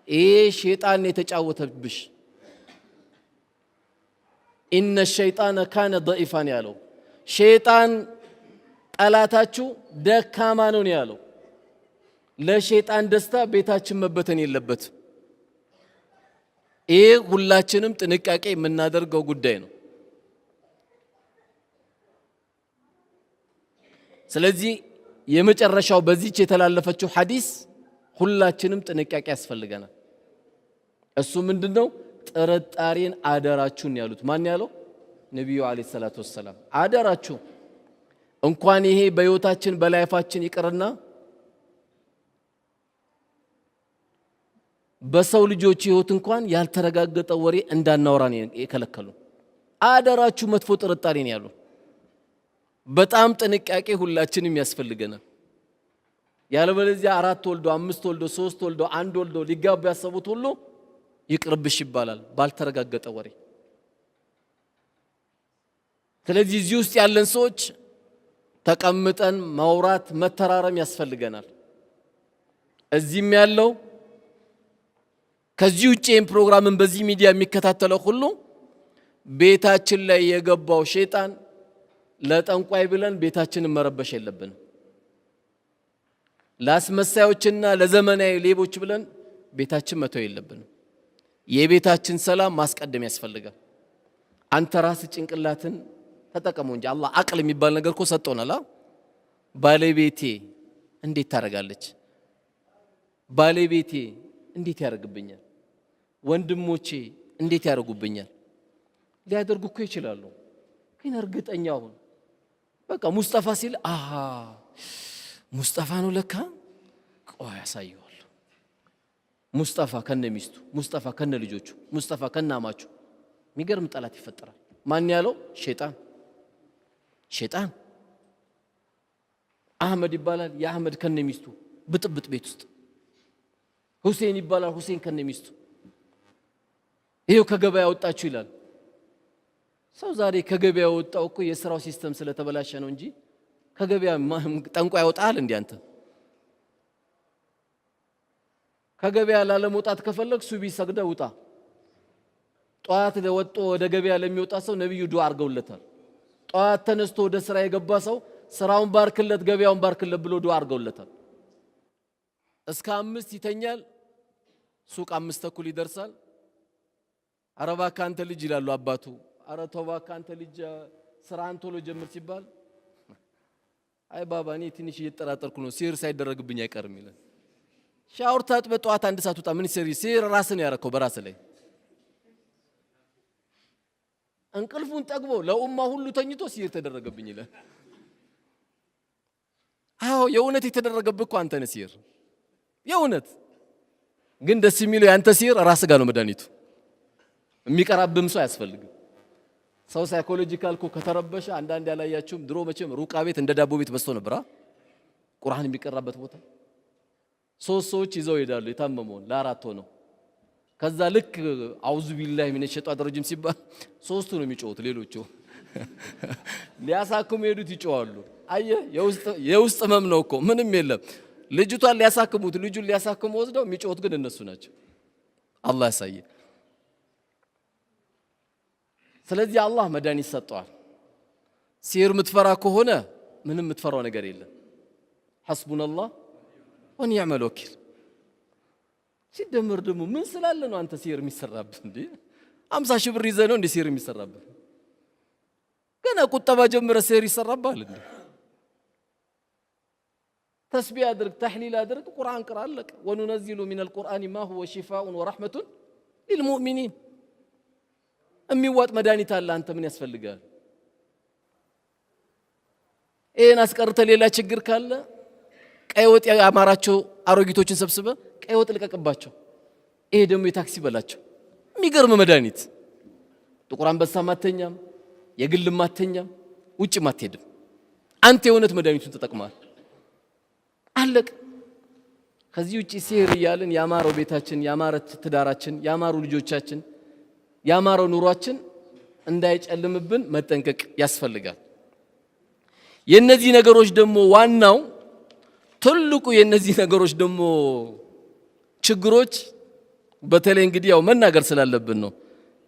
ይሄ ሸይጣን የተጫወተብሽ። ኢነ ሸይጣነ ካነ ضعيفን ያለው ሸይጣን ጠላታችሁ ደካማ ነው ያለው። ለሸይጣን ደስታ ቤታችን መበተን የለበት። ይሄ ሁላችንም ጥንቃቄ የምናደርገው ጉዳይ ነው። ስለዚህ የመጨረሻው በዚች የተላለፈችው ሐዲስ ሁላችንም ጥንቃቄ ያስፈልገናል። እሱ ምንድነው? ጥርጣሬን አደራችሁን ያሉት ማን ያለው? ነብዩ አለይሂ ሰላቱ ወሰለም። አደራችሁ እንኳን ይሄ በህይወታችን በላይፋችን ይቅርና በሰው ልጆች ህይወት እንኳን ያልተረጋገጠ ወሬ እንዳናወራ ነው የከለከሉ። አደራችሁ መጥፎ ጥርጣሬን ያሉ። በጣም ጥንቃቄ ሁላችንም ያስፈልገናል። ያለበለዚያ 4 ወልዶ 5 ወልዶ 3 ወልዶ 1 ወልዶ ሊጋቡ ያሰቡት ሁሉ ይቅርብሽ ይባላል ባልተረጋገጠ ወሬ። ስለዚህ እዚህ ውስጥ ያለን ሰዎች ተቀምጠን ማውራት መተራረም ያስፈልገናል። እዚህም ያለው ከዚህ ውጪ ፕሮግራምን በዚህ ሚዲያ የሚከታተለው ሁሉ ቤታችን ላይ የገባው ሸይጣን ለጠንቋይ ብለን ቤታችንን መረበሽ የለብንም። ለአስመሳዮችና ለዘመናዊ ሌቦች ብለን ቤታችን መተው የለብንም። የቤታችን ሰላም ማስቀደም ያስፈልጋል። አንተ ራስ ጭንቅላትን ተጠቀመው እንጂ አላህ አቅል የሚባል ነገር እኮ ሰጥቶናል። ባለቤቴ እንዴት ታረጋለች? ባለቤቴ እንዴት ያደርግብኛል? ወንድሞቼ እንዴት ያደርጉብኛል? ሊያደርጉ እኮ ይችላሉ፣ ግን እርግጠኛ ሁን። በቃ ሙስጠፋ ሲል አሃ ሙስጠፋ ነው ለካ፣ ቆይ ያሳየዋል። ሙስጠፋ ከነ ሚስቱ፣ ሙስጠፋ ከነ ልጆቹ፣ ሙስጠፋ ከነ አማቹ። የሚገርም ጠላት ይፈጠራል። ማን ያለው? ሸይጣን። ሸይጣን አህመድ ይባላል፣ የአህመድ ከነ ሚስቱ ብጥብጥ ቤት ውስጥ። ሁሴን ይባላል፣ ሁሴን ከነ ሚስቱ። ይሄው ከገበያ ወጣችሁ ይላል ሰው። ዛሬ ከገበያ ወጣው እኮ የሥራው ሲስተም ስለተበላሸ ነው እንጂ ከገበያ ጠንቋይ ያወጣል እንዴ? አንተ ከገበያ ላለመውጣት ከፈለግ ሱቢ ሰግደ ውጣ። ጧት ወጥቶ ወደ ገበያ ለሚወጣ ሰው ነብዩ ዱዓ አድርገውለታል። ጧት ተነስቶ ወደ ስራ የገባ ሰው ስራውን ባርክለት፣ ገበያውን ባርክለት ብሎ ዱዓ አድርገውለታል። እስከ 5 ይተኛል፣ ሱቅ 5 ተኩል ይደርሳል። ኧረ እባክህ አንተ ልጅ ይላሉ አባቱ። ኧረ ተው እባክህ አንተ ልጅ ስራህን ቶሎ ጀምር ሲባል አይ ባባ እኔ ትንሽ እየተጠራጠርኩ ነው፣ ሲር ሳይደረግብኝ አይቀርም ይላል። ሻወር ታጥበህ ጠዋት 1 ሰዓት ወጣ። ምን ሲር ራስን ያረከው በራስ ላይ። እንቅልፉን ጠግቦ ለኡማ ሁሉ ተኝቶ ሲር ተደረገብኝ ይላል። አዎ የእውነት የተደረገብህ እኮ አንተ ነህ ሲር። የእውነት ግን ደስ የሚለው ያንተ ሲር ራስ ጋር ነው መድኃኒቱ። የሚቀራብህም ሰው አያስፈልግም። ሰው ሳይኮሎጂካል እኮ ከተረበሸ አንዳንድ ያላያችሁም ድሮ መቼም ሩቃ ቤት እንደ ዳቦ ቤት በዝቶ ነበር። ቁርአን የሚቀራበት ቦታ 3 ሰዎች ይዘው ይሄዳሉ የታመመውን ለ4 ሆነው። ከዛ ልክ አውዙ ቢላሂ ሚነ ሸይጣን ረጂም ሲባል 3ቱ ነው የሚጮሁት፣ ሌሎቹ ሊያሳክሙ ሄዱት ይጮዋሉ። አየህ የውስጥ ህመም ነው እኮ ምንም የለም። ልጅቷን ሊያሳክሙት ልጁን ሊያሳክሙ ወስደው የሚጮሁት ግን እነሱ ናቸው። አላህ ያሳየ። ስለዚህ አላህ መድኃኒት ሰጥቷል። ሲር የምትፈራ ከሆነ ምንም የምትፈራው ነገር የለም። ሐስቡነላህ ወኒዕመል ወኪል። ሲደመር ደግሞ ምን ስላለ ነው አንተ ሲር የሚሰራብህ እንዴ? 50 ሺህ ብር ይዘህ ነው እንዴ ሲር የሚሰራብህ? ገና ቁጠባ ጀምረህ ሲር ይሰራብሃል እንዴ? ተስቢህ አድርግ፣ ተህሊል አድርግ፣ ቁርአን ቅራ፣ አለቀ። ወኑነዚሉ ሚነል ቁርአኒ ማ ሁወ ሺፋኡን ወረሕመቱን ሊልሙእሚኒን። የሚዋጥ መድኃኒት አለ። አንተ ምን ያስፈልጋል? ይሄን አስቀርተ ሌላ ችግር ካለ ቀይ ወጥ ያማራቸው አሮጊቶችን ሰብስበ ቀይ ወጥ ልቀቅባቸው። ይሄ ደግሞ የታክሲ በላቸው። የሚገርም መድኃኒት። ጥቁር አንበሳ ማተኛም፣ የግል ማተኛም፣ ውጭ ማትሄድም አንተ የእውነት መድኃኒቱን ተጠቅማል አለቅ ከዚህ ውጪ ሲህር እያልን ያማረው ቤታችን ያማረት ትዳራችን ያማሩ ልጆቻችን ያማረው ኑሯችን እንዳይጨልምብን መጠንቀቅ ያስፈልጋል የነዚህ ነገሮች ደግሞ ዋናው ትልቁ የነዚህ ነገሮች ደግሞ ችግሮች በተለይ እንግዲህ ያው መናገር ስላለብን ነው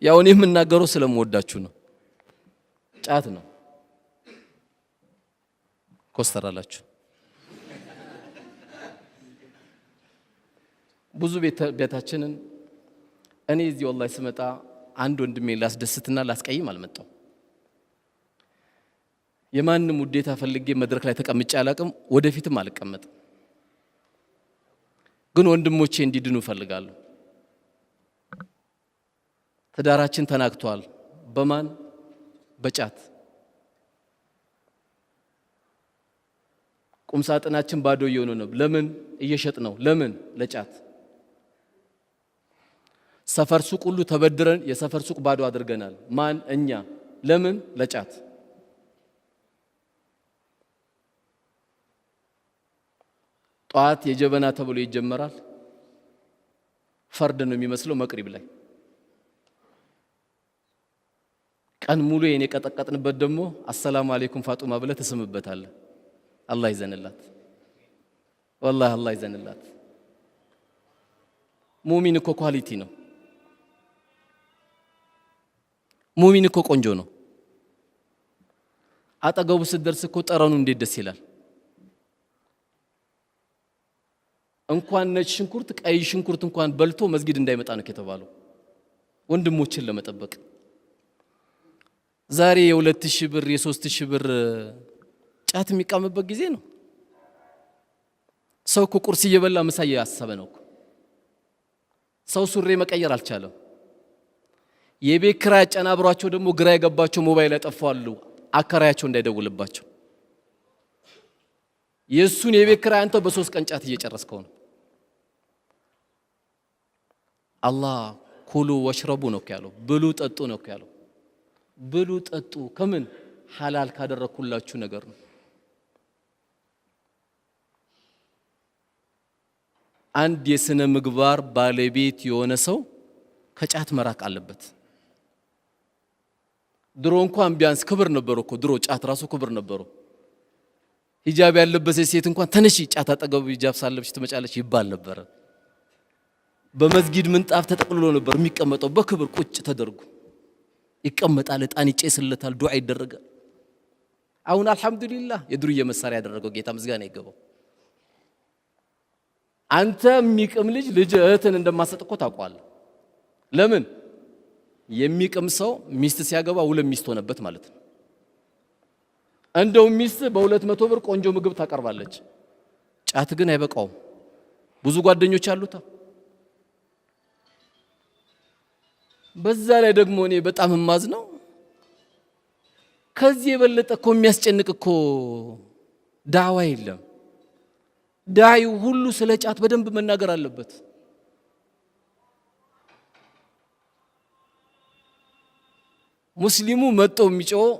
ያው እኔ የምናገረው ስለምወዳችሁ ነው ጫት ነው ኮስተራላችሁ ብዙ ቤታችንን እኔ እዚህ ወላሂ ስመጣ አንድ ወንድሜ ላስደስትና ላስቀይም አልመጣው የማንም ውዴታ ፈልጌ መድረክ ላይ ተቀምጬ አላቅም ወደፊትም አልቀመጥም ግን ወንድሞቼ እንዲድኑ ፈልጋለሁ ትዳራችን ተናግቷል በማን በጫት ቁምሳጥናችን ባዶ እየሆነ ነው ለምን እየሸጥ ነው ለምን ለጫት ሰፈር ሱቅ ሁሉ ተበድረን የሰፈር ሱቅ ባዶ አድርገናል ማን እኛ ለምን ለጫት ጧት የጀበና ተብሎ ይጀመራል ፈርድ ነው የሚመስለው መቅሪብ ላይ ቀን ሙሉ የኔ ቀጠቀጥንበት ደግሞ አሰላሙ አለይኩም ፋጡማ ብለ ተስምበታለ አላህ ይዘንላት والله አላህ ይዘንላት ሙእሚን እኮ ኳሊቲ ነው ሙእሚን እኮ ቆንጆ ነው አጠገቡ ስትደርስ እኮ ጠረኑ እንዴት ደስ ይላል እንኳን ነጭ ሽንኩርት ቀይ ሽንኩርት እንኳን በልቶ መስጊድ እንዳይመጣ ነው ከተባለው ወንድሞችን ለመጠበቅ ዛሬ የ2000 ብር የ3000 ብር ጫት የሚቃምበት ጊዜ ነው ሰው እኮ ቁርስ እየበላ ምሳ እያሰበ ነው ሰው ሱሪ መቀየር አልቻለም የቤት ኪራይ አጨናብሯቸው ደግሞ ግራ የገባቸው ሞባይል ያጠፋሉ አከራያቸው እንዳይደውልባቸው የሱን የቤት ኪራይ አንተ በ3 ቀን ጫት እየጨረስከው ነው አላህ ኩሉ ወሽረቡ ነው ያለው ብሉ ጠጡ ነው ያለው ብሉ ጠጡ ከምን ሐላል ካደረኩላችሁ ነገር ነው አንድ የስነ ምግባር ባለቤት የሆነ ሰው ከጫት መራቅ አለበት ድሮ እንኳን ቢያንስ ክብር ነበረው እኮ ድሮ ጫት ራሱ ክብር ነበረው ሂጃብ ያለበሰ ሴት እንኳን ተነሺ ጫት አጠገቡ ሂጃብ ሳለብሽ ትመጫለች ይባል ነበር በመስጊድ ምንጣፍ ተጠቅልሎ ነበር የሚቀመጠው በክብር ቁጭ ተደርጎ ይቀመጣል እጣን ይጨስለታል ዱዓ ይደረጋል አሁን አልহামዱሊላህ የዱርዬ መሳሪያ ያደረገው ጌታ ምስጋና ይገባው አንተ የሚቅም ልጅ እህትን እንደማሰጥቆ ታውቋል ለምን የሚቅም ሰው ሚስት ሲያገባ ሁለት ሚስት ሆነበት ማለት ነው እንደው ሚስት በ200 ብር ቆንጆ ምግብ ታቀርባለች ጫት ግን አይበቃውም ብዙ ጓደኞች አሉታ በዛ ላይ ደግሞ እኔ በጣም ማዝ ነው ከዚህ የበለጠ እኮ የሚያስጨንቅ እኮ ዳዋ የለም ዳዩ ሁሉ ስለ ጫት በደንብ መናገር አለበት ሙስሊሙ መጥቶ የሚጮህ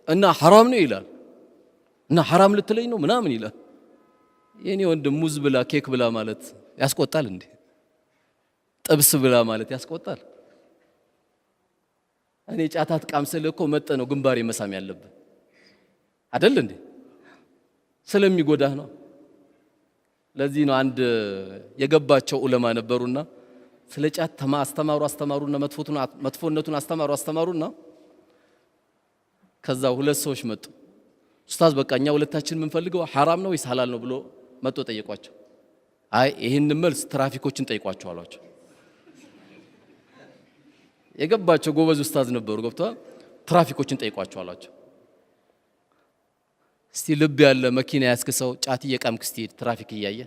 እና حرام ነው ይላል እና حرام ልትለኝ ነው ምናምን ይላል የኔ ወንድም ሙዝ ብላ ኬክ ብላ ማለት ያስቆጣል እንዴ ጥብስ ብላ ማለት ያስቆጣል እኔ ጫታት ቃምሰለ እኮ መጠ ነው ግንባሬ መሳም ያለበት አይደል እንዴ ስለሚጎዳህ ነው ለዚህ ነው አንድ የገባቸው ዑለማ ነበሩና ስለ ጫት አስተማሩና መጥፎነቱን አስተማሩና ከዛ ሁለት ሰዎች መጡ ኡስታዝ በቃኛ ሁለታችን ምን ፈልገው حرام ነው ወይስ ሐላል ነው ብሎ መጥቶ ጠየቋቸው አይ ይሄን መልስ ትራፊኮችን ጠይቋቸው አሏቸው የገባቸው ጎበዝ ኡስታዝ ነበሩ ገብቷል ትራፊኮችን ጠይቋቸው አሏቸው እስቲ ልብ ያለ መኪና ያስከሰው ጫት እየቃምክ እስቲ ትራፊክ እያየ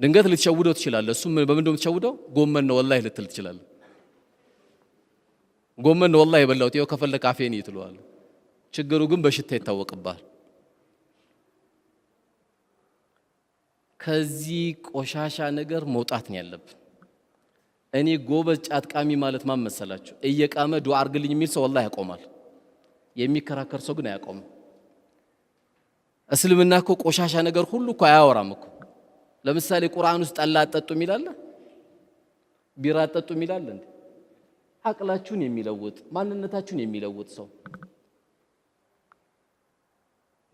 ድንገት ልትሸውደው ትችላለህ እሱ በምን ደም ትሸውደው ጎመን ነው ወላሂ ልትል ትችላለህ ጎመን ነው ወላሂ የበላሁት ይኸው ከፈለክ አፌን ይትለዋል ችግሩ ግን በሽታ ይታወቅባል ከዚህ ቆሻሻ ነገር መውጣት ነው ያለብን እኔ ጎበዝ ጫት ቃሚ ማለት ማን መሰላችሁ እየቃመ ዱዓ አርግልኝ የሚል ሰው ወላሂ ያቆማል የሚከራከር ሰው ግን አያቆም። እስልምና እኮ ቆሻሻ ነገር ሁሉ እኮ አያወራም እኮ። ለምሳሌ ቁርአን ውስጥ ጠላ አጠጡ ይላል፣ ቢራ አጠጡ ይላል እንዴ? አቅላችሁን የሚለውጥ ማንነታችሁን የሚለውጥ ሰው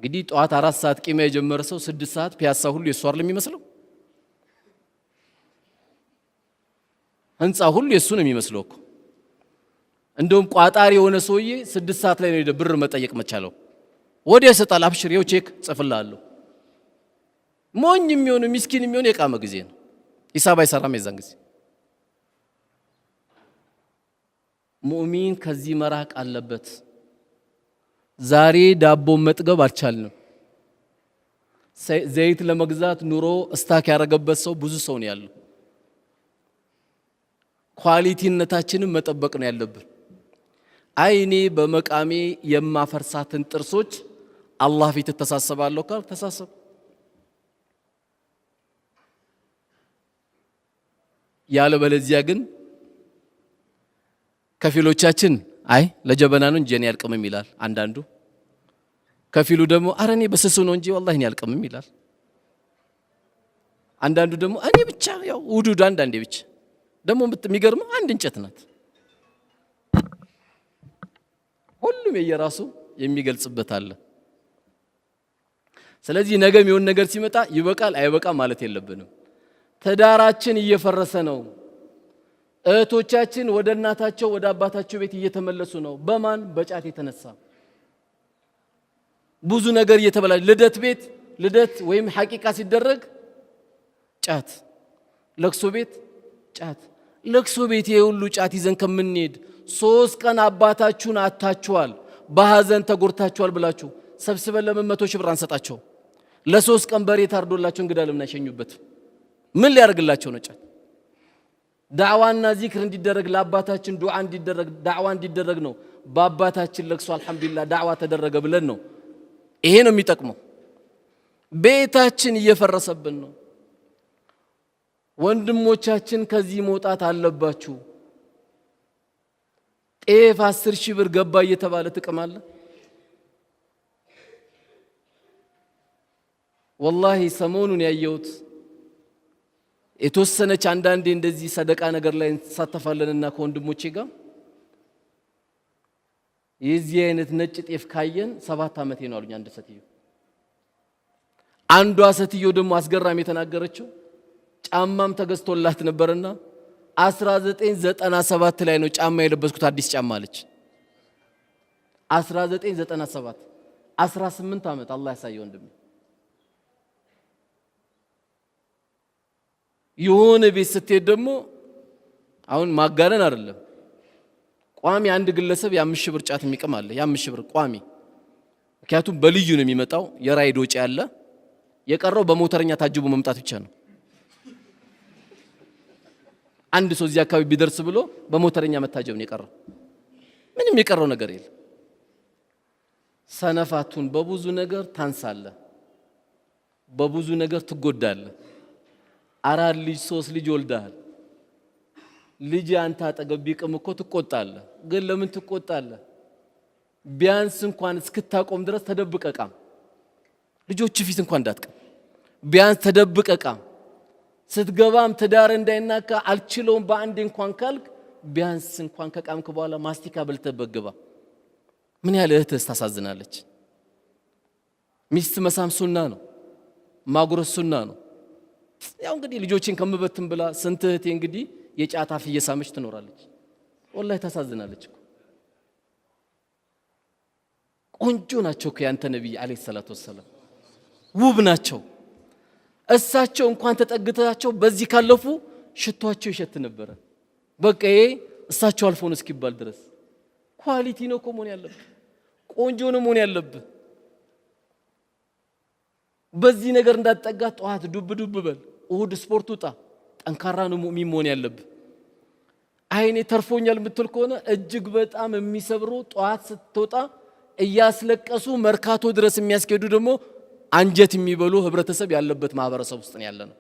እንግዲህ ጧት 4 ሰዓት ቂማ የጀመረ ሰው 6 ሰዓት ፒያሳ ሁሉ የሱ አይደል የሚመስለው? ህንጻ ሁሉ የሱ ነው የሚመስለው እኮ። እንደውም ቋጣሪ የሆነ ሰውዬ 6 ሰዓት ላይ ነው ብር መጠየቅ መቻለው። ወዲያ ይሰጣል። አብሽር ይኸው ቼክ ጽፍልሃለሁ። ሞኝ የሚሆን ምስኪን የሚሆን የቃመ ጊዜ ነው። ሂሳብ አይሰራም የዛን ጊዜ። ሙእሚን ከዚህ መራቅ አለበት። ዛሬ ዳቦ መጥገብ አልቻልንም። ዘይት ለመግዛት ኑሮ እስታክ ያረገበት ሰው ብዙ ሰው ነው ያለው። ኳሊቲነታችንን መጠበቅ ነው ያለብን። አይኔ በመቃሜ የማፈርሳትን ጥርሶች አላህ ፊት ተሳሰባለሁ ካል ተሳሰብ። ያለ በለዚያ ግን ከፊሎቻችን አይ ለጀበና ነው እንጂ እኔ አልቅምም ይላል አንዳንዱ። ከፊሉ ደግሞ አረኔ በስሱ ነው እንጂ ወላሂ እኔ አልቅምም ይላል። አንዳንዱ ደግሞ እኔ ብቻ ያው ውዱድ አንዳንዴ ብቻ። ደግሞ የሚገርመው አንድ እንጨት ናት። ሁሉም የየራሱ የሚገልጽበት አለ። ስለዚህ ነገም የሆነ ነገር ሲመጣ ይበቃል አይበቃም ማለት የለብንም። ትዳራችን እየፈረሰ ነው። እህቶቻችን ወደ እናታቸው ወደ አባታቸው ቤት እየተመለሱ ነው። በማን? በጫት የተነሳ ብዙ ነገር እየተበላሸ። ልደት ወይም ሐቂቃ ሲደረግ ጫት፣ ለቅሶ ቤት ጫት። ለቅሶ ቤት የሁሉ ጫት ይዘን ከምንሄድ 3 ቀን አባታችሁን አታችኋል፣ በሐዘን ተጎርታችኋል ብላችሁ ሰብስበን ለምን 100 ሺህ ብር አንሰጣቸው? ለ3 ቀን በሬ ታርዶላቸው እንግዳ ለምን አይሸኙበት? ምን ሊያደርግላቸው ነው ጫት? ዳዕዋና ዚክር እንዲደረግ ለአባታችን ዱዓ እንዲደረግ ዳዕዋ እንዲደረግ ነው። በአባታችን ለቅሶ አልহামዱሊላህ ዳዕዋ ተደረገ ብለን ነው። ይሄ ነው የሚጠቅመው። ቤታችን እየፈረሰብን ነው። ወንድሞቻችን ከዚህ መውጣት አለባችሁ። ጤፍ 10 ሺህ ብር ገባ እየተባለ ጥቅማለ። ወላሂ ሰሞኑን ያየሁት የተወሰነች አንዳንዴ እንደዚህ ሰደቃ ነገር ላይ እንሳተፋለንና ከወንድሞቼ ጋር የዚህ አይነት ነጭ ጤፍ ካየን 7 ዓመቴ ነው አሉኝ አንድ ሴትዮ። አንዷ ሴትዮ ደግሞ አስገራሚ የተናገረችው ጫማም ተገዝቶላት ነበርና 1997 ላይ ነው ጫማ የለበስኩት አዲስ ጫማ አለች። 1997 18 ዓመት አላህ ያሳየው ወንድሜ። የሆነ ቤት ስትሄድ ደግሞ አሁን ማጋነን አይደለም ቋሚ አንድ ግለሰብ የ5 ሺህ ብር ጫት የሚቀም አለ። የ5 ሺህ ብር ቋሚ። ምክንያቱም በልዩ ነው የሚመጣው፣ የራይድ ወጪ አለ። የቀረው በሞተረኛ ታጅቦ መምጣት ብቻ ነው። አንድ ሰው እዚህ አካባቢ ቢደርስ ብሎ በሞተረኛ መታጀብ ነው የቀረው። ምንም የቀረው ነገር የለም። ሰነፋቱን በብዙ ነገር ታንሳለ፣ በብዙ ነገር ትጎዳለ። 4 ልጅ 3 ልጅ ወልደሃል። ልጅ አንተ አጠገብ ቢቅም እኮ ትቆጣለህ። ግን ለምን ትቆጣለህ? ቢያንስ እንኳን እስክታቆም ድረስ ተደብቀ ቃም። ልጆች ፊት እንኳን እንዳትቀም፣ ቢያንስ ተደብቀ ቃም። ስትገባም ትዳር እንዳይናካ አልችለውም በአንዴ እንኳን ካልክ ቢያንስ እንኳን ከቃምክ በኋላ ማስቲካ በልተበት ግባ። ምን ያህል እህትህ ታሳዝናለች። ሚስት መሳም ሱና ነው፣ ማጉረስ ሱና ነው። ያው እንግዲህ ልጆችን ከምበትን ብላ ስንት እህቴ እንግዲህ የጫት አፍ እየሳመች ትኖራለች። ወላሂ ታሳዝናለች እኮ። ቆንጆ ናቸው እኮ ያንተ ነብይ አለይሂ ሰላቱ ወሰለም፣ ውብ ናቸው። እሳቸው እንኳን ተጠግተዋቸው በዚህ ካለፉ ሽቷቸው ይሸት ነበር። በቃ ይሄ እሳቸው አልፎ ነው እስኪባል ድረስ ኳሊቲ ነው እኮ መሆን ያለበት፣ ቆንጆ ነው መሆን ያለበት። በዚህ ነገር እንዳትጠጋ። ጧት ዱብ ዱብ በል፣ እሁድ ስፖርት ውጣ። ጠንካራ ነው ሙእሚን መሆን ያለበት። አይኔ ተርፎኛል የምትል ከሆነ እጅግ በጣም የሚሰብሩ ጧት ስትወጣ እያስለቀሱ መርካቶ ድረስ የሚያስኬዱ ደግሞ አንጀት የሚበሉ ህብረተሰብ ያለበት ማህበረሰብ ውስጥ ነው ያለነው።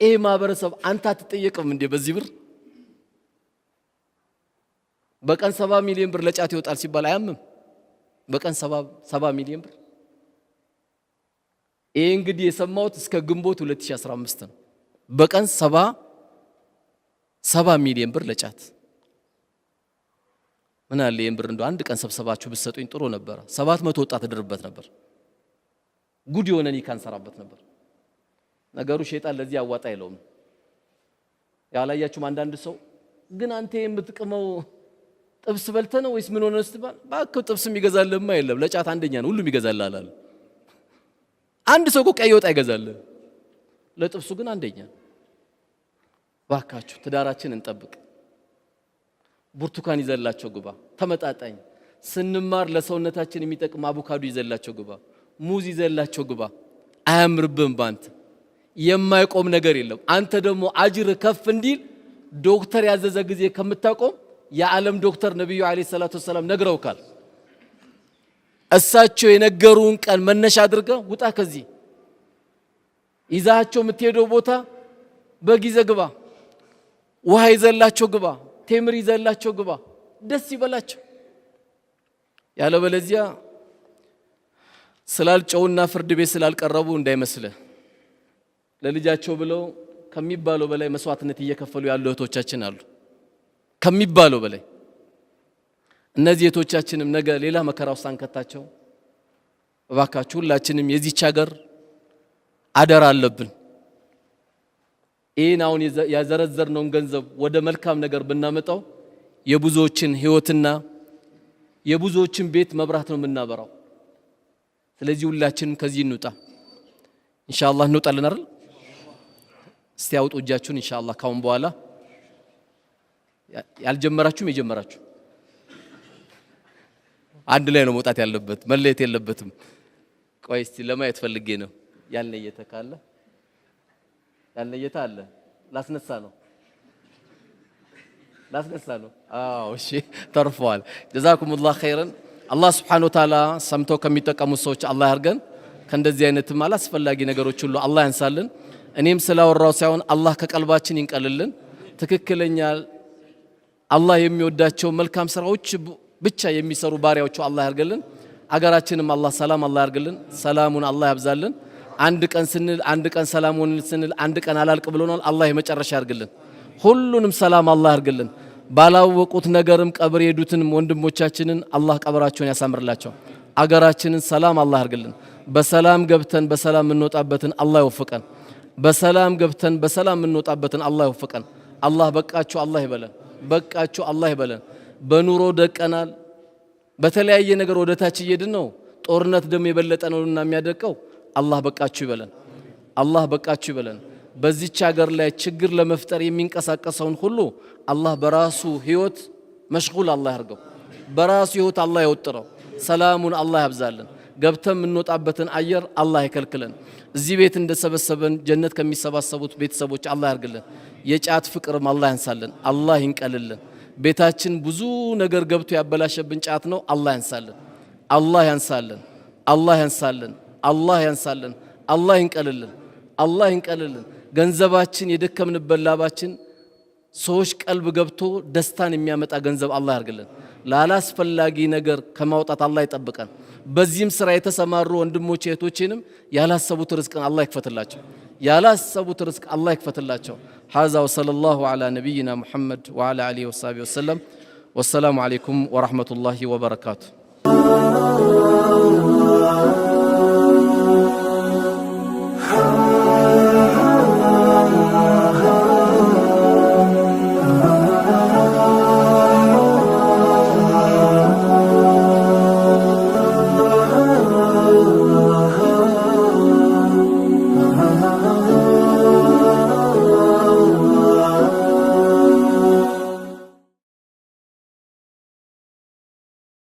ይሄ ማህበረሰብ አንተ አትጠየቅም እንዴ? በዚህ ብር በቀን 70 ሚሊዮን ብር ለጫት ይወጣል ሲባል አያምም? በቀን 70 ሚሊዮን ብር። ይሄ እንግዲህ የሰማሁት እስከ ግንቦት 2015 ነው። በቀን 70 ሚሊዮን ብር ለጫት። ምን አለ ይሄን ብር እንደው አንድ ቀን ሰብሰባችሁ ብትሰጡኝ ጥሩ ነበር። 700 ወጣት እድርበት ነበር። ጉድ የሆነን ይካንሰራበት ነበር። ነገሩ ሸይጣን ለዚህ አዋጣ አይለውም። ያላያችሁም አንዳንድ ሰው ግን አንተ የምትቀመው ጥብስ በልተህ ነው ወይስ ምን ሆነህ ስትባል ባክህ ጥብስም ይገዛልህማ የለም ለጫት አንደኛ ነው ሁሉም ይገዛልሃል አለ። አንድ ሰው እኮ ቀይ ወጥ አይገዛልህ፣ ለጥብሱ ግን አንደኛ። ባካችሁ ትዳራችን እንጠብቅ። ብርቱካን ይዘላቸው ግባ፣ ተመጣጣኝ ስንማር ለሰውነታችን የሚጠቅም አቮካዶ ይዘላቸው ግባ፣ ሙዝ ይዘላቸው ግባ። አያምርብህም ባንተ የማይቆም ነገር የለም። አንተ ደግሞ አጅር ከፍ እንዲል ዶክተር ያዘዘ ጊዜ ከምታቆም የዓለም ዶክተር ነብዩ አለይሂ ሰላቱ ወሰለም ነግረውካል። እሳቸው የነገሩን ቀን መነሻ አድርገህ ውጣ። ከዚህ ይዛቸው የምትሄደው ቦታ በጊዜ ግባ፣ ውሃ ይዘላቸው ግባ፣ ቴምር ይዘላቸው ግባ፣ ደስ ይበላቸው። ያለበለዚያ ስላልጨውና ፍርድ ቤት ስላልቀረቡ እንዳይመስልህ ለልጃቸው ብለው ከሚባለው በላይ መስዋዕትነት እየከፈሉ ያሉ እህቶቻችን አሉ። ከሚባለው በላይ እነዚህ እህቶቻችንም ነገ ሌላ መከራ ውስጥ አንከታቸው። እባካችሁ ሁላችንም የዚህች ሀገር አደራ አለብን። ይህን አሁን ያዘረዘርነውን ገንዘብ ወደ መልካም ነገር ብናመጣው የብዙዎችን ህይወትና የብዙዎችን ቤት መብራት ነው የምናበራው። ስለዚህ ሁላችንም ከዚህ እንውጣ። ኢንሻአላህ እንውጣለን አይደል? እስቲ አውጡ እጃችሁን ኢንሻአላህ። ካሁን በኋላ ያልጀመራችሁም የጀመራችሁ አንድ ላይ ነው መውጣት ያለበት፣ መለየት የለበትም። ቆይ እስቲ ለማየት ፈልጌ ነው። ያልነየተ ካለ ያልነየተ አለ። ላስነሳ ነው። አዎ እሺ፣ ተርፈዋል። ጀዛኩሙላህ ኸይረን። አላህ ሱብሓነሁ ወተዓላ ሰምተው ከሚጠቀሙ ሰዎች አላህ ያርገን። ከእንደዚህ አይነትም አላስፈላጊ ነገሮች ሁሉ አላህ ያንሳልን። እኔም ስላወራው ሳይሆን አላህ ከቀልባችን ይንቀልልን። ትክክለኛ አላህ የሚወዳቸው መልካም ስራዎች ብቻ የሚሰሩ ባሪያዎቹ አላህ ያርገልን። አገራችንም አላህ ሰላም አላህ ያርገልን። ሰላሙን አላህ ያብዛልን። አንድ ቀን ስንል አንድ ቀን ሰላሙን ስንል አንድ ቀን አላልቅ ብሎናል። አላህ የመጨረሻ ያርገልን። ሁሉንም ሰላም አላህ ያርገልን። ባላወቁት ነገርም ቀብር የሄዱትን ወንድሞቻችንን አላህ ቀብራቸውን ያሳምርላቸው። አገራችንን ሰላም አላህ ያርገልን። በሰላም ገብተን በሰላም እንወጣበትን አላህ ይወፍቀን። በሰላም ገብተን በሰላም እንወጣበትን አላህ ይወፍቀን። አላህ በቃችሁ አላህ ይበለን። በቃችሁ አላህ ይበለን። በኑሮ ደቀናል። በተለያየ ነገር ወደ ታች እየሄድን ነው። ጦርነት ደግሞ የበለጠ ነውና የሚያደቀው። አላህ በቃችሁ ይበለን። አላህ በቃችሁ ይበለን። በዚች ሀገር ላይ ችግር ለመፍጠር የሚንቀሳቀሰውን ሁሉ አላህ በራሱ ህይወት መሽጉል አላህ ያርገው። በራሱ ህይወት አላህ ይወጥረው። ሰላሙን አላህ ያብዛልን። ገብተን የምንወጣበትን አየር አላህ ይከልክለን። እዚህ ቤት እንደሰበሰበን ጀነት ከሚሰባሰቡት ቤተሰቦች አላህ ያርግልን። የጫት ፍቅርም አላህ ያንሳልን። አላህ ይንቀልልን። ቤታችን ብዙ ነገር ገብቶ ያበላሸብን ጫት ነው። አላህ ያንሳልን። አላህ ያንሳልን። አላህ ያንሳልን። አላህ ያንሳልን። አላህ ይንቀልልን። አላህ ይንቀልልን። ገንዘባችን የደከምንበት ላባችን ሰዎች ቀልብ ገብቶ ደስታን የሚያመጣ ገንዘብ አላህ ያርግልን። ላላስፈላጊ ነገር ከማውጣት አላህ ይጠብቀን። በዚህም ስራ የተሰማሩ ወንድሞቼ እህቶቼንም ያላሰቡት ርዝቅን አላህ ይክፈትላቸው። ያላሰቡት ርዝቅ አላህ ይክፈትላቸው። ሀዛ ወሰለላሁ ዐላ ነቢይና ሙሐመድ ወዐላ አሊሂ ወሰሐቢሂ ወሰለም። ወሰላሙ ዐለይኩም ወረሕመቱላሂ ወበረካቱ።